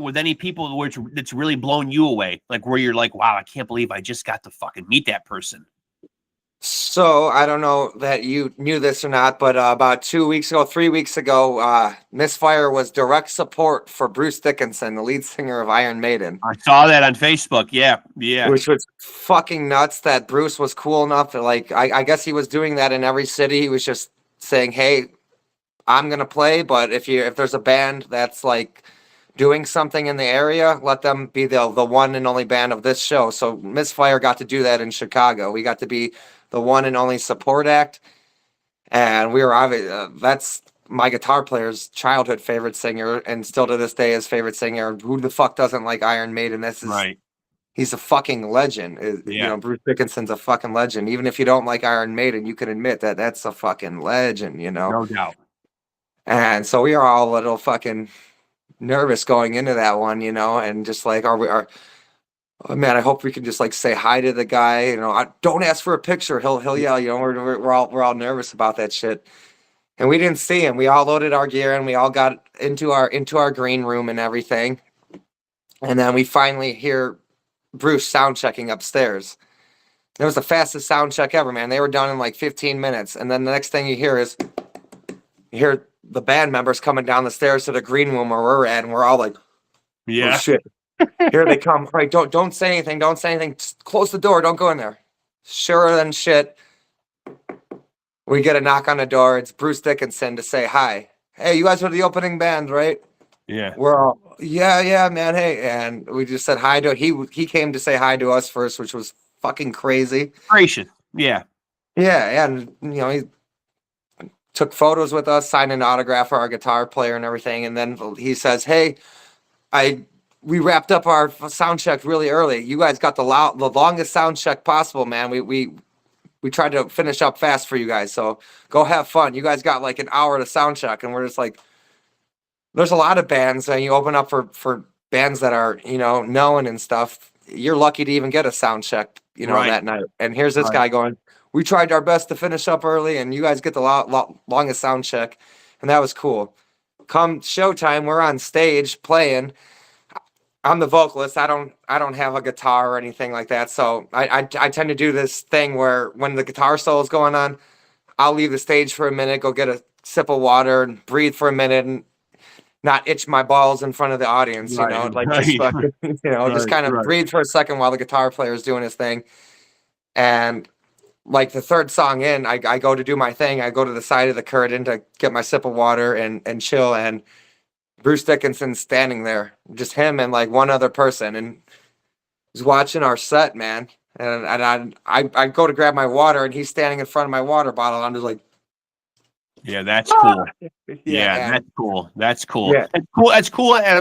with any people that's really blown you away? Like where you're like, wow, I can't believe I just got to fucking meet that person. So I don't know that you knew this or not, but about 3 weeks ago, Misfire was direct support for Bruce Dickinson, the lead singer of Iron Maiden. I saw that on Facebook. Yeah, yeah. Which was fucking nuts that Bruce was cool enough to, like, I guess he was doing that in every city. He was just saying, hey, I'm gonna play, but if there's a band that's like doing something in the area, let them be the one and only band of this show. So Misfire got to do that in Chicago. We got to be the one and only support act, and we were that's my guitar player's childhood favorite singer, and still to this day his favorite singer. Who the fuck doesn't like Iron Maiden? This is right. He's a fucking legend. You know, Bruce Dickinson's a fucking legend. Even if you don't like Iron Maiden, you can admit that that's a fucking legend. You know, no doubt. And so we are all a little fucking nervous going into that one, you know, and just like, oh, man, I hope we can just like say hi to the guy. You know, don't ask for a picture. He'll yell. You know, we're all nervous about that shit. And we didn't see him. We all loaded our gear and we all got into our green room and everything. And then we finally hear Bruce sound checking upstairs. It was the fastest sound check ever, man. They were done in like 15 minutes. And then the next thing you hear the band members coming down the stairs to the green room where we're at, and we're all like, yeah, oh, shit. Here they come. All right, don't say anything. Don't say anything. Just close the door. Don't go in there. Sure than shit. We get a knock on the door. It's Bruce Dickinson to say hi. Hey, you guys are the opening band, right? Yeah. We're all, yeah, man. Hey, and we just said hi to he came to say hi to us first, which was fucking crazy. Gracious. Yeah. Yeah, and you know, he took photos with us, signed an autograph for our guitar player and everything, and then he says, "Hey, we wrapped up our sound check really early. You guys got the longest sound check possible, man. We tried to finish up fast for you guys, so go have fun. You guys got like an hour to sound check." And we're just like, there's a lot of bands, and you open up for bands that are, you know, known and stuff. You're lucky to even get a sound check, you know, that night. And here's this guy going, we tried our best to finish up early, and you guys get the longest sound check. And that was cool. Come showtime, we're on stage playing. I'm the vocalist. I don't have a guitar or anything like that. So I tend to do this thing where when the guitar solo is going on, I'll leave the stage for a minute, go get a sip of water and breathe for a minute and not itch my balls in front of the audience, you know, like just fucking, you know, just kind of breathe for a second while the guitar player is doing his thing. And like the third song in, I go to do my thing. I go to the side of the curtain to get my sip of water and chill. And Bruce Dickinson's standing there, just him and like one other person, and he's watching our set, man. And I go to grab my water, and he's standing in front of my water bottle. And I'm just like, yeah, that's cool. Yeah, that's cool. That's cool. Yeah. That's cool. That's cool. And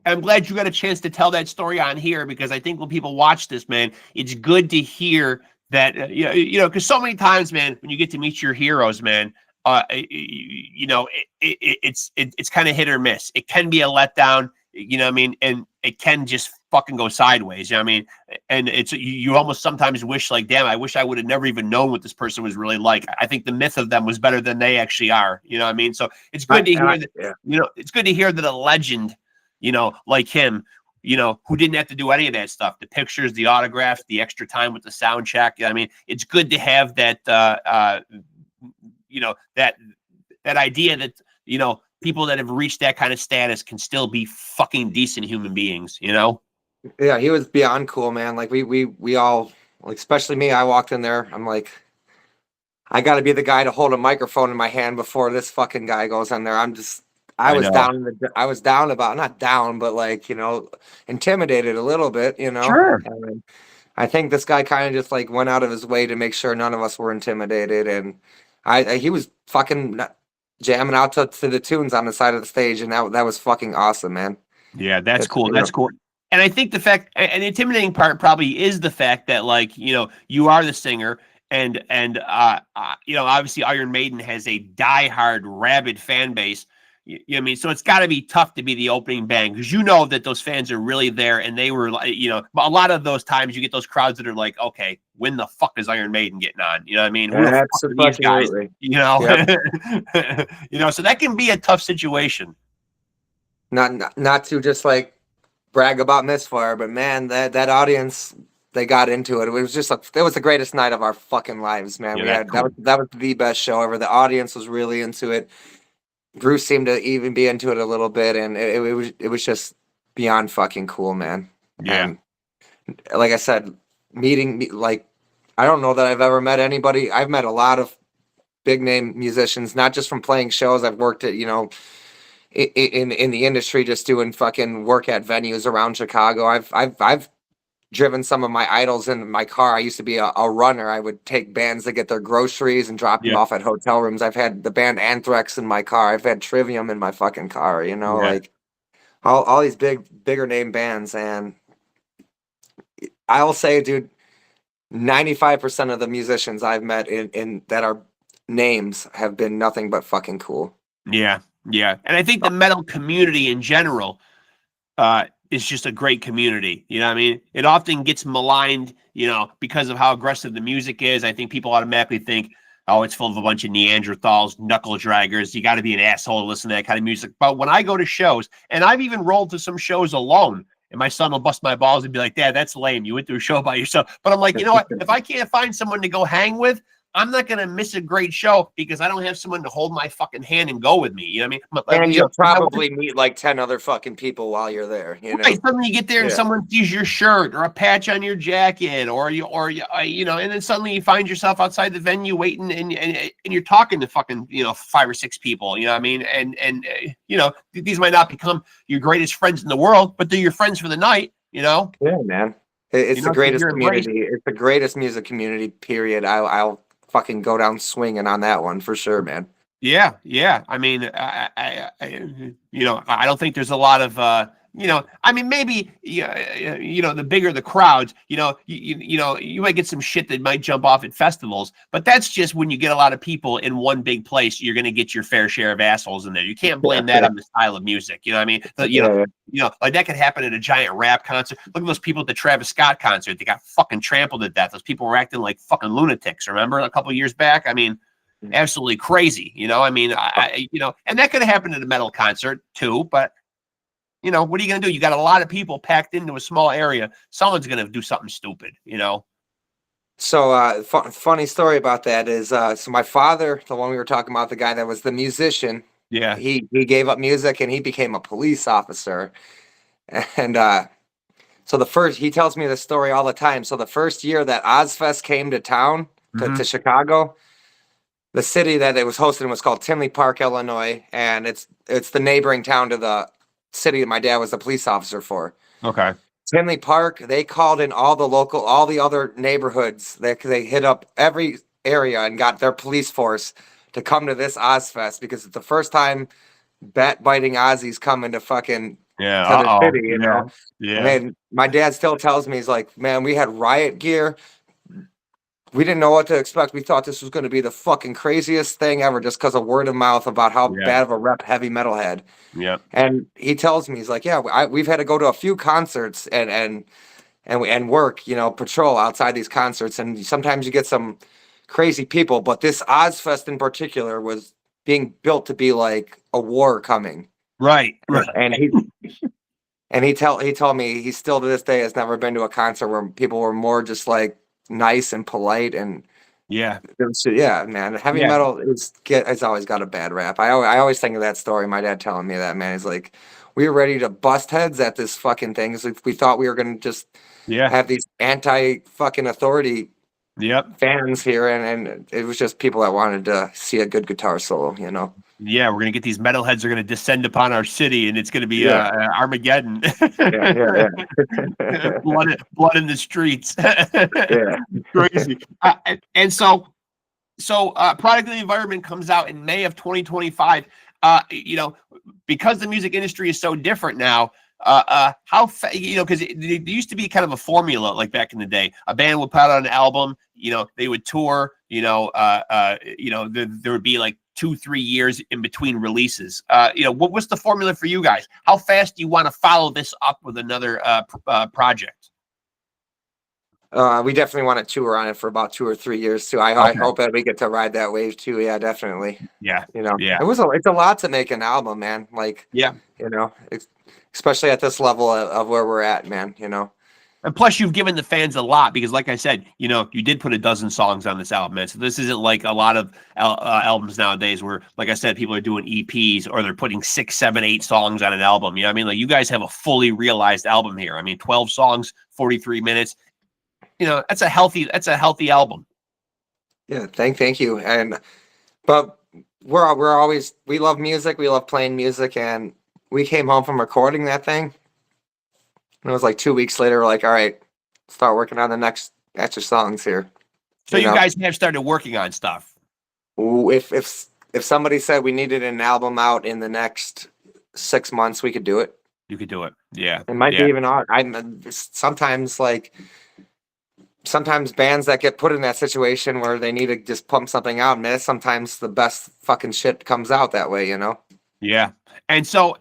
I'm glad you got a chance to tell that story on here, because I think when people watch this, man, it's good to hear that, you know, because so many times, man, when you get to meet your heroes, man, you know, it's kind of hit or miss. It can be a letdown, you know what I mean? And it can just fucking go sideways, you know what I mean? And it's, you almost sometimes wish like, damn, I wish I would have never even known what this person was really like. I think the myth of them was better than they actually are, you know what I mean? So it's good to hear that, you know, it's good to hear that a legend, you know, like him, you know, who didn't have to do any of that stuff, the pictures, the autograph, the extra time with the sound check. I mean, it's good to have that, you know, that idea that, you know, people that have reached that kind of status can still be fucking decent human beings, you know? Yeah, he was beyond cool, man. Like we all, like, especially me, I walked in there, I'm like, I got to be the guy to hold a microphone in my hand before this fucking guy goes on there. I was down about, not down, but like, you know, intimidated a little bit, you know? Sure. And I think this guy kind of just like went out of his way to make sure none of us were intimidated. And he was fucking jamming out to the tunes on the side of the stage. And that was fucking awesome, man. Yeah, that's cool. That's cool. And I think the fact, and the intimidating part probably is the fact that, like, you know, you are the singer, and you know, obviously Iron Maiden has a diehard, rabid fan base. You know what I mean? So it's got to be tough to be the opening band, because you know that those fans are really there, and they were, you know, a lot of those times you get those crowds that are like, okay, when the fuck is Iron Maiden getting on? You know what I mean? Who the fuck are these guys? You know, yep. You know, so that can be a tough situation. Not to just like brag about Misfire, but man, that audience they got into it. It was just it was the greatest night of our fucking lives, man. Yeah, We had cool. that was the best show ever. The audience was really into it. Bruce seemed to even be into it a little bit, and it was just beyond fucking cool, man. Yeah. And like I said, like I don't know that I've ever met anybody. I've met a lot of big name musicians, not just from playing shows. I've worked at, you know, in the industry, just doing fucking work at venues around Chicago. I've driven some of my idols in my car. I used to be a runner. I would take bands to get their groceries and drop them off at hotel rooms. I've had the band Anthrax in my car. I've had Trivium in my fucking car, you know, like all these bigger name bands. And I will say, dude, 95% of the musicians I've met in that are names have been nothing but fucking cool. Yeah. Yeah. And I think the metal community in general, is just a great community. You know what I mean? It often gets maligned, you know, because of how aggressive the music is. I think people automatically think, oh, it's full of a bunch of Neanderthals, knuckle draggers. You got to be an asshole to listen to that kind of music. But when I go to shows, and I've even rolled to some shows alone, and my son will bust my balls and be like, Dad, that's lame. You went to a show by yourself. But I'm like, you know what? If I can't find someone to go hang with, I'm not going to miss a great show because I don't have someone to hold my fucking hand and go with me. You know what I mean? And you'll probably meet like 10 other fucking people while you're there. You know, right, suddenly you get there and someone sees your shirt or a patch on your jacket, or you know, and then suddenly you find yourself outside the venue waiting, and you're talking to fucking, you know, 5 or 6 people. You know what I mean? And you know, these might not become your greatest friends in the world, but they're your friends for the night. You know? Yeah, man. It's the greatest community. It's the greatest music community. Period. I'll fucking go down swinging on that one for sure, man. Yeah, yeah. I mean, I you know, I don't think there's a lot of you know, I mean, maybe you know, the bigger the crowds, you know, you know, you might get some shit that might jump off at festivals, but that's just when you get a lot of people in one big place, you're going to get your fair share of assholes in there. You can't blame that on the style of music. You know what I mean? You know, like that could happen at a giant rap concert. Look at those people at the Travis Scott concert. They got fucking trampled to death. Those people were acting like fucking lunatics. Remember a couple of years back? I mean, absolutely crazy. You know, I mean, you know, and that could have happened at a metal concert too, but you know, what are you going to do? You got a lot of people packed into a small area. Someone's going to do something stupid, you know? So, funny story about that is, so my father, the one we were talking about, the guy that was the musician, he gave up music and he became a police officer. And, so he tells me this story all the time. So the first year that Ozfest came to town, to Chicago, the city that it was hosted was called Tinley Park, Illinois. And it's the neighboring town to the city that my dad was a police officer for. Okay. Tinley Park, they called in all the other neighborhoods. They hit up every area and got their police force to come to this Ozfest because it's the first time bat-biting Ozzy's coming to fucking to the city, you know? Yeah. And my dad still tells me, he's like, man, we had riot gear. We didn't know what to expect. We thought this was going to be the fucking craziest thing ever just because of word of mouth about how bad of a rep heavy metal had. Yeah. And he tells me, he's like, yeah, we've had to go to a few concerts and work, you know, patrol outside these concerts. And sometimes you get some crazy people, but this Ozfest in particular was being built to be like a war coming. Right. And he told me he still to this day has never been to a concert where people were more just like nice and polite and man, heavy metal it's always got a bad rap. I always think of that story, my dad telling me that, man. He's like, we were ready to bust heads at this fucking thing. So we thought we were gonna just have these anti fucking authority fans here, and it was just people that wanted to see a good guitar solo, you know. Yeah, we're gonna get these metalheads are gonna descend upon our city, and it's gonna be Armageddon. blood in the streets. Crazy. And so Product of the Environment comes out in May of 2025. You know, because the music industry is so different now. You know, because there used to be kind of a formula like back in the day. A band would put out an album, you know, they would tour, you know, there would be like 2-3 years in between releases. You know, what's the formula for you guys? How fast do you want to follow this up with another project? We definitely want to tour on it for about 2 or 3 years too. I hope that we get to ride that wave too. Yeah, definitely. Yeah. You know, it's a lot to make an album, man. Like, you know, especially at this level of where we're at, man, you know. And plus, you've given the fans a lot because, like I said, you know, you did put a dozen songs on this album, man. So this isn't like a lot of albums nowadays where, like I said, people are doing EPs or they're putting 6, 7, 8 songs on an album. You know what I mean? Like, you guys have a fully realized album here. I mean, 12 songs, 43 minutes. You know, that's a healthy album. Yeah, thank you. But we love music. We love playing music, and we came home from recording that thing. And it was like 2 weeks later, we're like, all right, start working on the next batch of songs here. So you guys have started working on stuff. If somebody said we needed an album out in the next 6 months, we could do it. You could do it. Yeah. It might be even on. Sometimes bands that get put in that situation where they need to just pump something out, man, sometimes the best fucking shit comes out that way, you know? Yeah. And so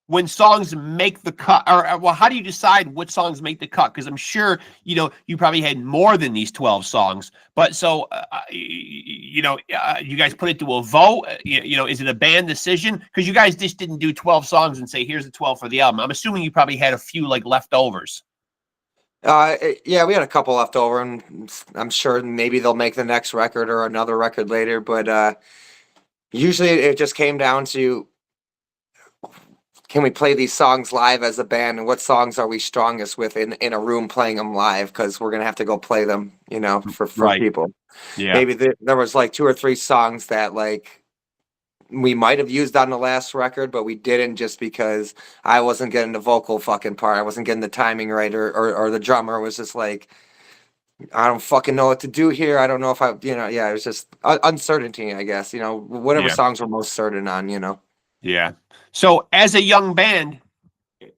when songs make the cut, or well, how do you decide what songs make the cut? Because I'm sure, you know, you probably had more than these 12 songs. But so, you guys put it to a vote. You know, is it a band decision? Because you guys just didn't do 12 songs and say, here's the 12 for the album. I'm assuming you probably had a few like leftovers. Yeah, we had a couple left over, and I'm sure maybe they'll make the next record or another record later. But usually it just came down to, can we play these songs live as a band, and what songs are we strongest with in a room playing them live? Because we're gonna have to go play them, you know, for people. Yeah, maybe there was like 2 or 3 songs that like we might have used on the last record, but we didn't, just because I wasn't getting the vocal fucking part. I wasn't getting the timing right, or the drummer was just like, I don't fucking know what to do here. I don't know if I, you know, yeah, it was just uncertainty, I guess, you know, whatever songs we're most certain on, you know. Yeah. So as a young band,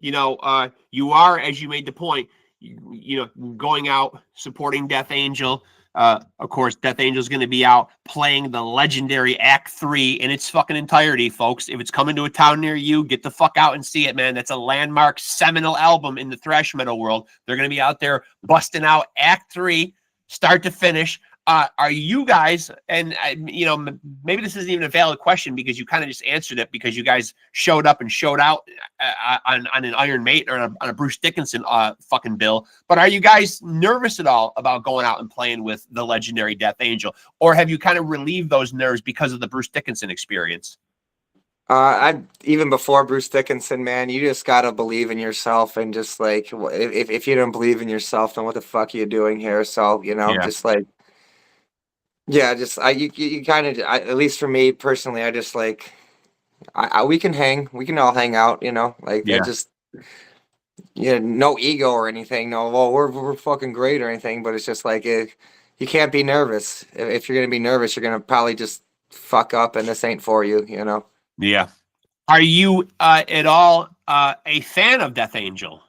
you know, you are, as you made the point, you know, going out, supporting Death Angel. Of course, Death Angel is going to be out playing the legendary Act 3 in its fucking entirety, folks. If it's coming to a town near you, get the fuck out and see it, man. That's a landmark, seminal album in the thrash metal world. They're going to be out there busting out Act 3, start to finish. Are you guys, and you know, maybe this isn't even a valid question because you kind of just answered it because you guys showed up and showed out on an Iron Maiden or on a Bruce Dickinson fucking bill. But are you guys nervous at all about going out and playing with the legendary Death Angel, or have you kind of relieved those nerves because of the Bruce Dickinson experience? Even before Bruce Dickinson, man, you just gotta believe in yourself, and just like, if you don't believe in yourself, then what the fuck are you doing here? So, you know, just like. Yeah, just you kind of, at least for me personally, I just like, we can all hang out, you know, like just, yeah, no ego or anything, no, well, we're fucking great or anything, but it's just like, you can't be nervous. If you're gonna be nervous, you're gonna probably just fuck up, and this ain't for you, you know. Yeah. Are you at all a fan of Death Angel?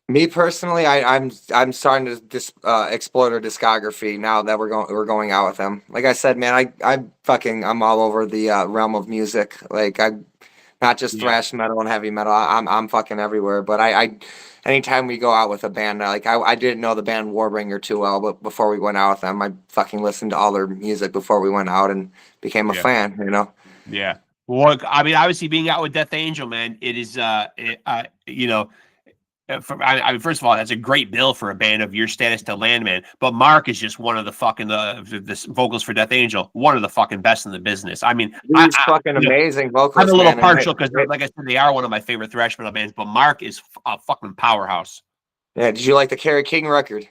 Me personally, I'm starting to explore their discography now that we're going out with them. Like I said, man, I'm all over the realm of music. Like, I'm not just thrash metal and heavy metal. I'm fucking everywhere. But I anytime we go out with a band, like I didn't know the band Warbringer too well, but before we went out with them, I fucking listened to all their music before we went out and became a fan. You know. Yeah. Well, I mean, obviously being out with Death Angel, man, it is you know. I mean, first of all, that's a great bill for a band of your status to land, man. But Mark is just one of the fucking the vocals for Death Angel, one of the fucking best in the business. I mean, he's fucking amazing vocals. I'm a little partial because, like I said, they are one of my favorite thrash metal bands. But Mark is a fucking powerhouse. Yeah, did you like the Kerry King record?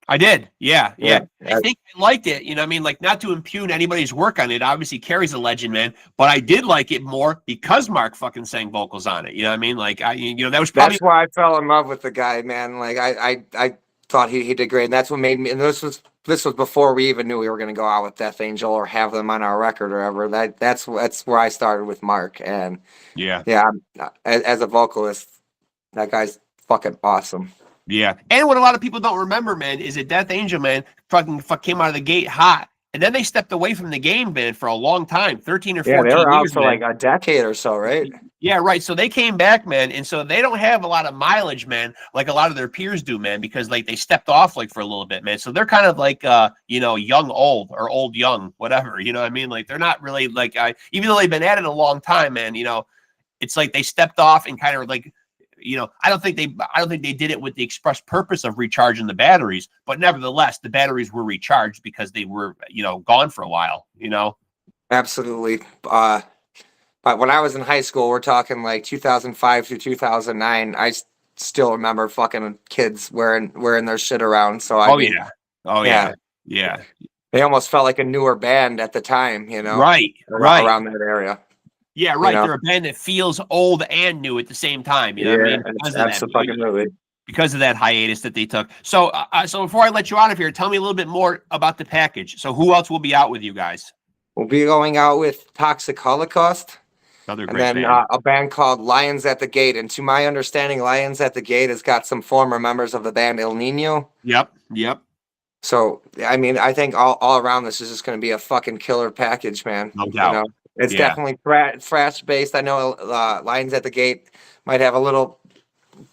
I did. Yeah. I think I liked it. You know what I mean? Like, not to impugn anybody's work on it. Obviously, Kerry's a legend, man. But I did like it more because Mark fucking sang vocals on it. You know what I mean? Like, that was probably... That's why I fell in love with the guy, man. Like, I thought he did great. And that's what made me... And this was before we even knew we were going to go out with Death Angel or have them on our record or ever. That's where I started with Mark. And yeah, as a vocalist, that guy's fucking awesome. Yeah. And what a lot of people don't remember, man, is that Death Angel, man, fucking came out of the gate hot. And then they stepped away from the game, man, for a long time, 13 or 14 years. Yeah, they were out for man. like a decade or so, right? Yeah, right. So they came back, man. And so they don't have a lot of mileage, man, like a lot of their peers do, man, because like they stepped off like for a little bit, man. So they're kind of like, young, old or old, young, whatever. You know what I mean? Like, they're not really like, even though they've been at it a long time, man, you know, it's like they stepped off and kind of like I don't think they did it with the express purpose of recharging the batteries, but nevertheless, the batteries were recharged because they were, gone for a while, Absolutely. But when I was in high school, we're talking like 2005 through 2009. I still remember fucking kids wearing their shit around. So yeah. They almost felt like a newer band at the time, Right. around that area. Yeah, right. They're a band that feels old and new at the same time. You know what I mean? Absolutely. Because of that hiatus that they took. So, so before I let you out of here, tell me a little bit more about the package. So, who else will be out with you guys? We'll be going out with Toxic Holocaust. Another and great then band. A band called Lions at the Gate. And to my understanding, Lions at the Gate has got some former members of the band El Nino. Yep. So, I mean, I think all around this is just going to be a fucking killer package, man. No doubt. It's definitely thrash based. I know Lions at the Gate might have a little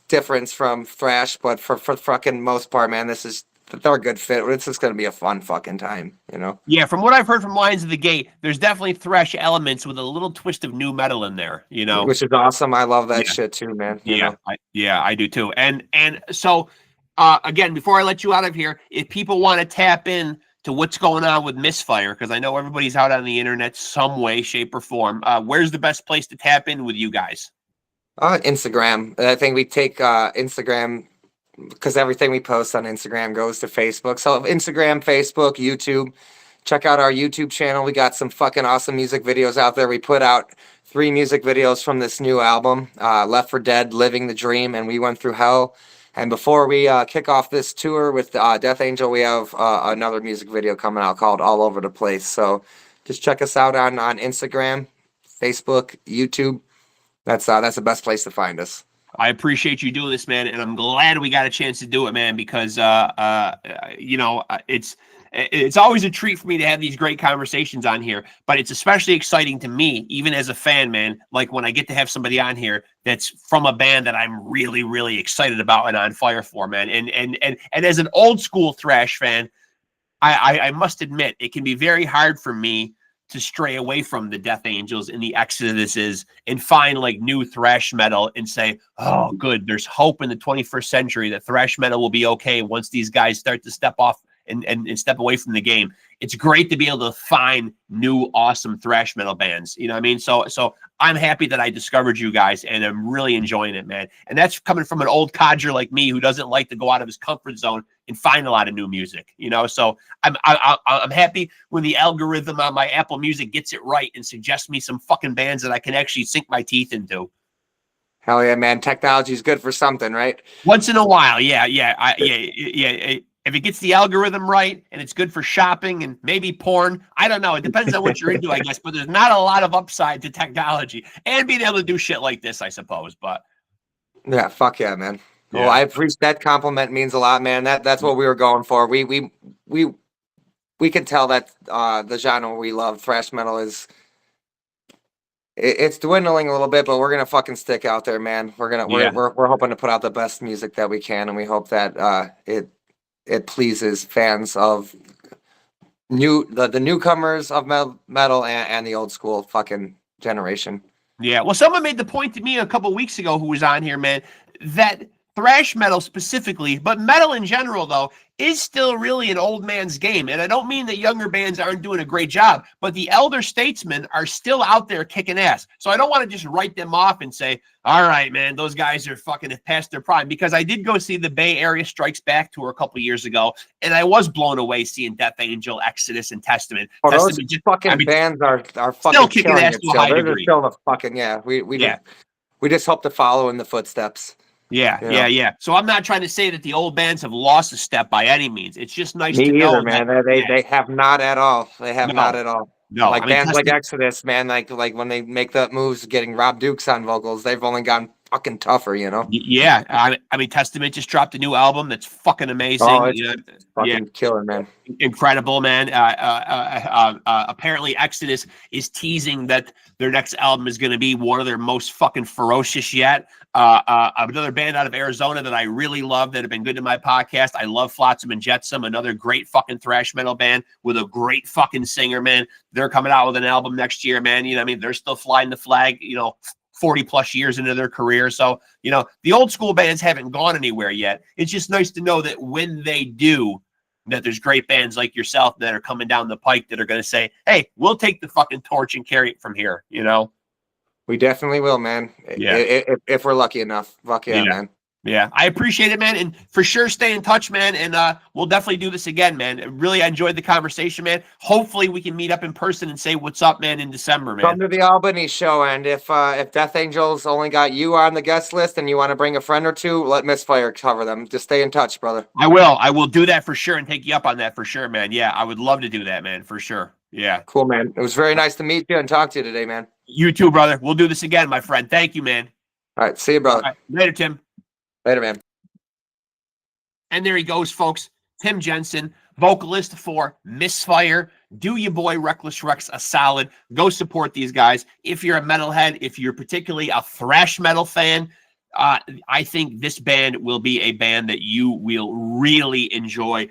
difference from thrash, but for fucking most part, man, they're a good fit. It's just going to be a fun fucking time, Yeah, from what I've heard from Lions at the Gate, there's definitely thrash elements with a little twist of new metal in there, Which is awesome. I love that shit too, man. I do too. And so, again, before I let you out of here, if people want to tap in to what's going on with Misfire, because I know everybody's out on the internet some way, shape, or form, where's the best place to tap in with you guys? Instagram. I think we take Instagram because everything we post on Instagram goes to Facebook. So Instagram, Facebook, YouTube. Check out our YouTube channel. We got some fucking awesome music videos out there. We put out 3 music videos from this new album, Left for Dead, Living the Dream, and We Went Through Hell. And before we kick off this tour with Death Angel, we have another music video coming out called All Over the Place. So just check us out on Instagram, Facebook, YouTube. That's the best place to find us. I appreciate you doing this, man, and I'm glad we got a chance to do it, man, because it's always a treat for me to have these great conversations on here, but it's especially exciting to me, even as a fan, man, like when I get to have somebody on here that's from a band that I'm really, really excited about and on fire for, man. And as an old school thrash fan, I must admit it can be very hard for me to stray away from the Death Angels and the Exoduses and find like new thrash metal and say, oh, good, there's hope in the 21st century that thrash metal will be okay once these guys start to step off and step away from the game. It's great to be able to find new, awesome thrash metal bands. You know what I mean? So I'm happy that I discovered you guys, and I'm really enjoying it, man. And that's coming from an old codger like me who doesn't like to go out of his comfort zone and find a lot of new music, So I'm happy when the algorithm on my Apple Music gets it right and suggests me some fucking bands that I can actually sink my teeth into. Hell yeah, man! Technology is good for something, right? Once in a while, yeah. If it gets the algorithm right and it's good for shopping and maybe porn, I don't know. It depends on what you're into, I guess. But there's not a lot of upside to technology and being able to do shit like this, I suppose. But yeah, fuck yeah, man. Yeah. Well, I appreciate that compliment. Means a lot, man. That's what we were going for. We can tell that the genre we love, thrash metal, it's dwindling a little bit, but we're gonna fucking stick out there, man. We're hoping to put out the best music that we can, and we hope that it pleases fans of the newcomers of metal and the old school fucking generation. Yeah, well, someone made the point to me a couple weeks ago who was on here, man, that thrash metal specifically, but metal in general, though, is still really an old man's game. And I don't mean that younger bands aren't doing a great job, but the elder statesmen are still out there kicking ass. So I don't want to just write them off and say, all right, man, those guys are fucking past their prime, because I did go see the Bay Area Strikes Back tour a couple years ago, and I was blown away seeing Death Angel, Exodus, and Testament. Oh, those fucking bands are fucking still kicking ass to a high They're degree. Still the fucking, we just hope to follow in the footsteps. Yeah. So I'm not trying to say that the old bands have lost a step by any means. It's just nice Me to know either, man. They have not at all. They have not at all. No, like bands like Exodus, man. Like when they make the moves, getting Rob Dukes on vocals, they've only gotten fucking tougher, Yeah, I mean, Testament just dropped a new album that's fucking amazing. Oh, it's fucking killer, man. Incredible, man. Apparently, Exodus is teasing that their next album is going to be one of their most fucking ferocious yet. Another band out of Arizona that I really love that have been good to my podcast. I love Flotsam and Jetsam, another great fucking thrash metal band with a great fucking singer, man. They're coming out with an album next year, man. You know what I mean? They're still flying the flag, 40 plus years into their career. So, you know, the old school bands haven't gone anywhere yet. It's just nice to know that when they do, that there's great bands like yourself that are coming down the pike that are going to say, hey, we'll take the fucking torch and carry it from here, you know? We definitely will, man. Yeah. If we're lucky enough. Fuck yeah, man. Yeah, I appreciate it, man. And for sure, stay in touch, man. And we'll definitely do this again, man. Really, I enjoyed the conversation, man. Hopefully, we can meet up in person and say what's up, man, in December, man. Come to the Albany show. And if Death Angels only got you on the guest list and you want to bring a friend or two, let Misfire cover them. Just stay in touch, brother. I will. I will do that for sure and take you up on that for sure, man. Yeah, I would love to do that, man, for sure. Yeah. Cool, man. It was very nice to meet you and talk to you today, man. You too, brother. We'll do this again, my friend. Thank you, man. All right. See you, brother. All right. Later, Tim. Later, man. And there he goes, folks. Tim Jensen, vocalist for Misfire. Do your boy Reckless Rexx a solid. Go support these guys. If you're a metalhead, if you're particularly a thrash metal fan, I think this band will be a band that you will really enjoy.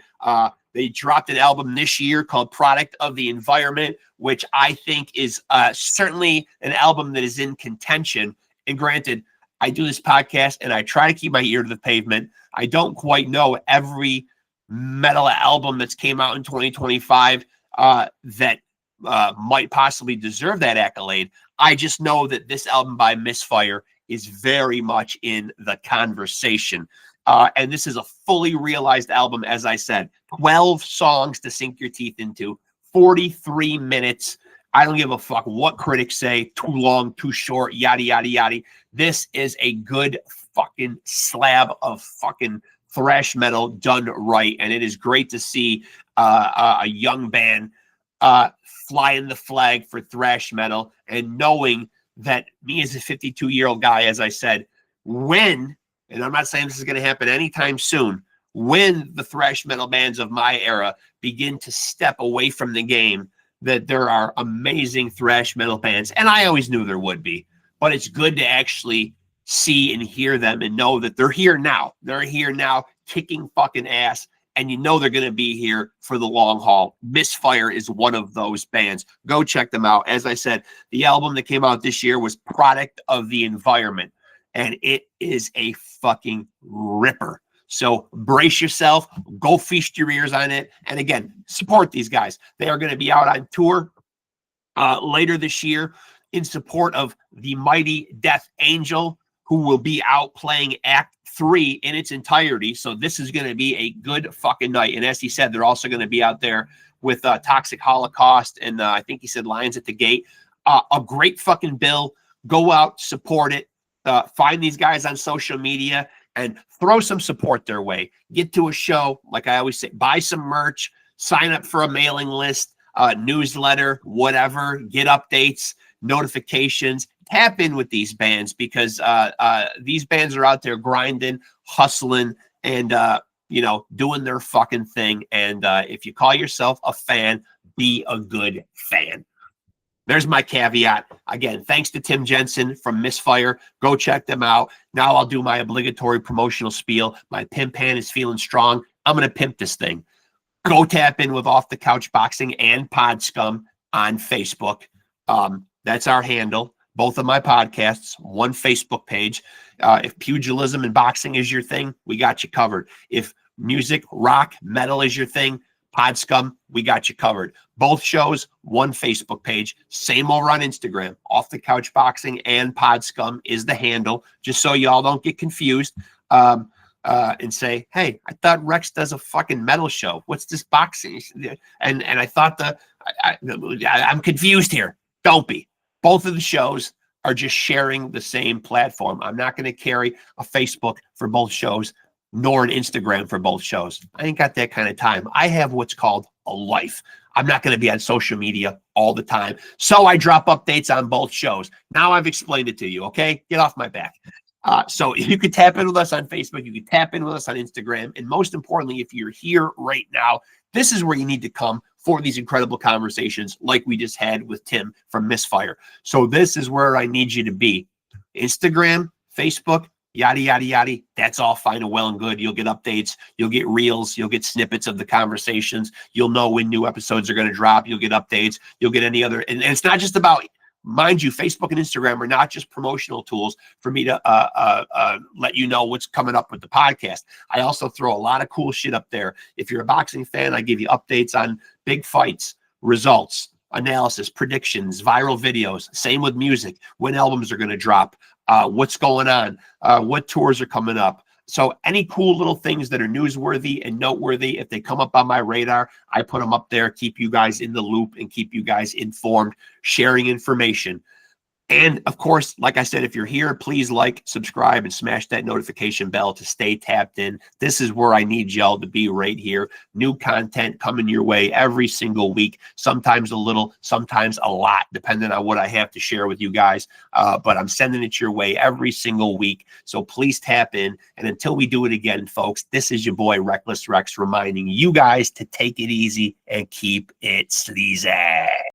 They dropped an album this year called Product of the Environment, which I think is certainly an album that is in contention. And granted, I do this podcast and I try to keep my ear to the pavement. I don't quite know every metal album that's came out in 2025 that might possibly deserve that accolade. I just know that this album by Misfire is very much in the conversation. And this is a fully realized album, as I said. 12 songs to sink your teeth into, 43 minutes. I don't give a fuck what critics say, too long, too short, yada, yada, yada. This is a good fucking slab of fucking thrash metal done right. And it is great to see a young band flying the flag for thrash metal and knowing that me as a 52-year-old guy, as I said, when, and I'm not saying this is going to happen anytime soon, when the thrash metal bands of my era begin to step away from the game, that there are amazing thrash metal bands. And I always knew there would be, but it's good to actually see and hear them and know that they're here now. They're here now kicking fucking ass. And you know they're going to be here for the long haul. Misfire is one of those bands. Go check them out. As I said, the album that came out this year was Product of the Environment. And it is a fucking ripper. So brace yourself. Go feast your ears on it. And again, support these guys. They are going to be out on tour later this year in support of the mighty Death Angel, who will be out playing Act 3 in its entirety. So this is going to be a good fucking night. And as he said, they're also going to be out there with Toxic Holocaust and I think he said Lions at the Gate. A great fucking bill. Go out, support it. Find these guys on social media and throw some support their way. Get to a show, like I always say, buy some merch, sign up for a mailing list, newsletter, whatever, get updates, notifications. Tap in with these bands because these bands are out there grinding, hustling, and you know, doing their fucking thing. And if you call yourself a fan, be a good fan. There's my caveat. Again, thanks to Tim Jensen from Misfire. Go check them out. Now I'll do my obligatory promotional spiel. My pimp hand is feeling strong. I'm going to pimp this thing. Go tap in with Off the Couch Boxing and Pod Scum on Facebook. That's our handle. Both of my podcasts, one Facebook page. If pugilism and boxing is your thing, we got you covered. If music, rock, metal is your thing, Pod Scum, we got you covered. Both shows, one Facebook page. Same over on Instagram. Off the Couch Boxing and Pod Scum is the handle, just so y'all don't get confused and say, hey, I thought Rexx does a fucking metal show. What's this boxing? And I thought I'm confused here. Don't be. Both of the shows are just sharing the same platform. I'm not going to carry a Facebook for both shows, nor an Instagram for both shows. I ain't got that kind of time. I have what's called a life. I'm not going to be on social media all the time. So I drop updates on both shows. Now I've explained it to you, okay? Get off my back. So you can tap in with us on Facebook. You can tap in with us on Instagram. And most importantly, if you're here right now, this is where you need to come for these incredible conversations like we just had with Tim from Misfire. So this is where I need you to be. Instagram, Facebook, yada, yada, yada. That's all fine and well and good. You'll get updates. You'll get reels. You'll get snippets of the conversations. You'll know when new episodes are going to drop. You'll get updates. You'll get any other. And it's not just about Mind you, Facebook and Instagram are not just promotional tools for me to let you know what's coming up with the podcast. I also throw a lot of cool shit up there. If you're a boxing fan, I give you updates on big fights, results, analysis, predictions, viral videos. Same with music, when albums are going to drop, what's going on, what tours are coming up. So any cool little things that are newsworthy and noteworthy, if they come up on my radar, I put them up there, keep you guys in the loop and keep you guys informed, sharing information. And of course, like I said, if you're here, please like, subscribe, and smash that notification bell to stay tapped in. This is where I need y'all to be, right here. New content coming your way every single week, sometimes a little, sometimes a lot, depending on what I have to share with you guys. But I'm sending it your way every single week. So please tap in. And until we do it again, folks, this is your boy, Reckless Rex, reminding you guys to take it easy and keep it sleazy.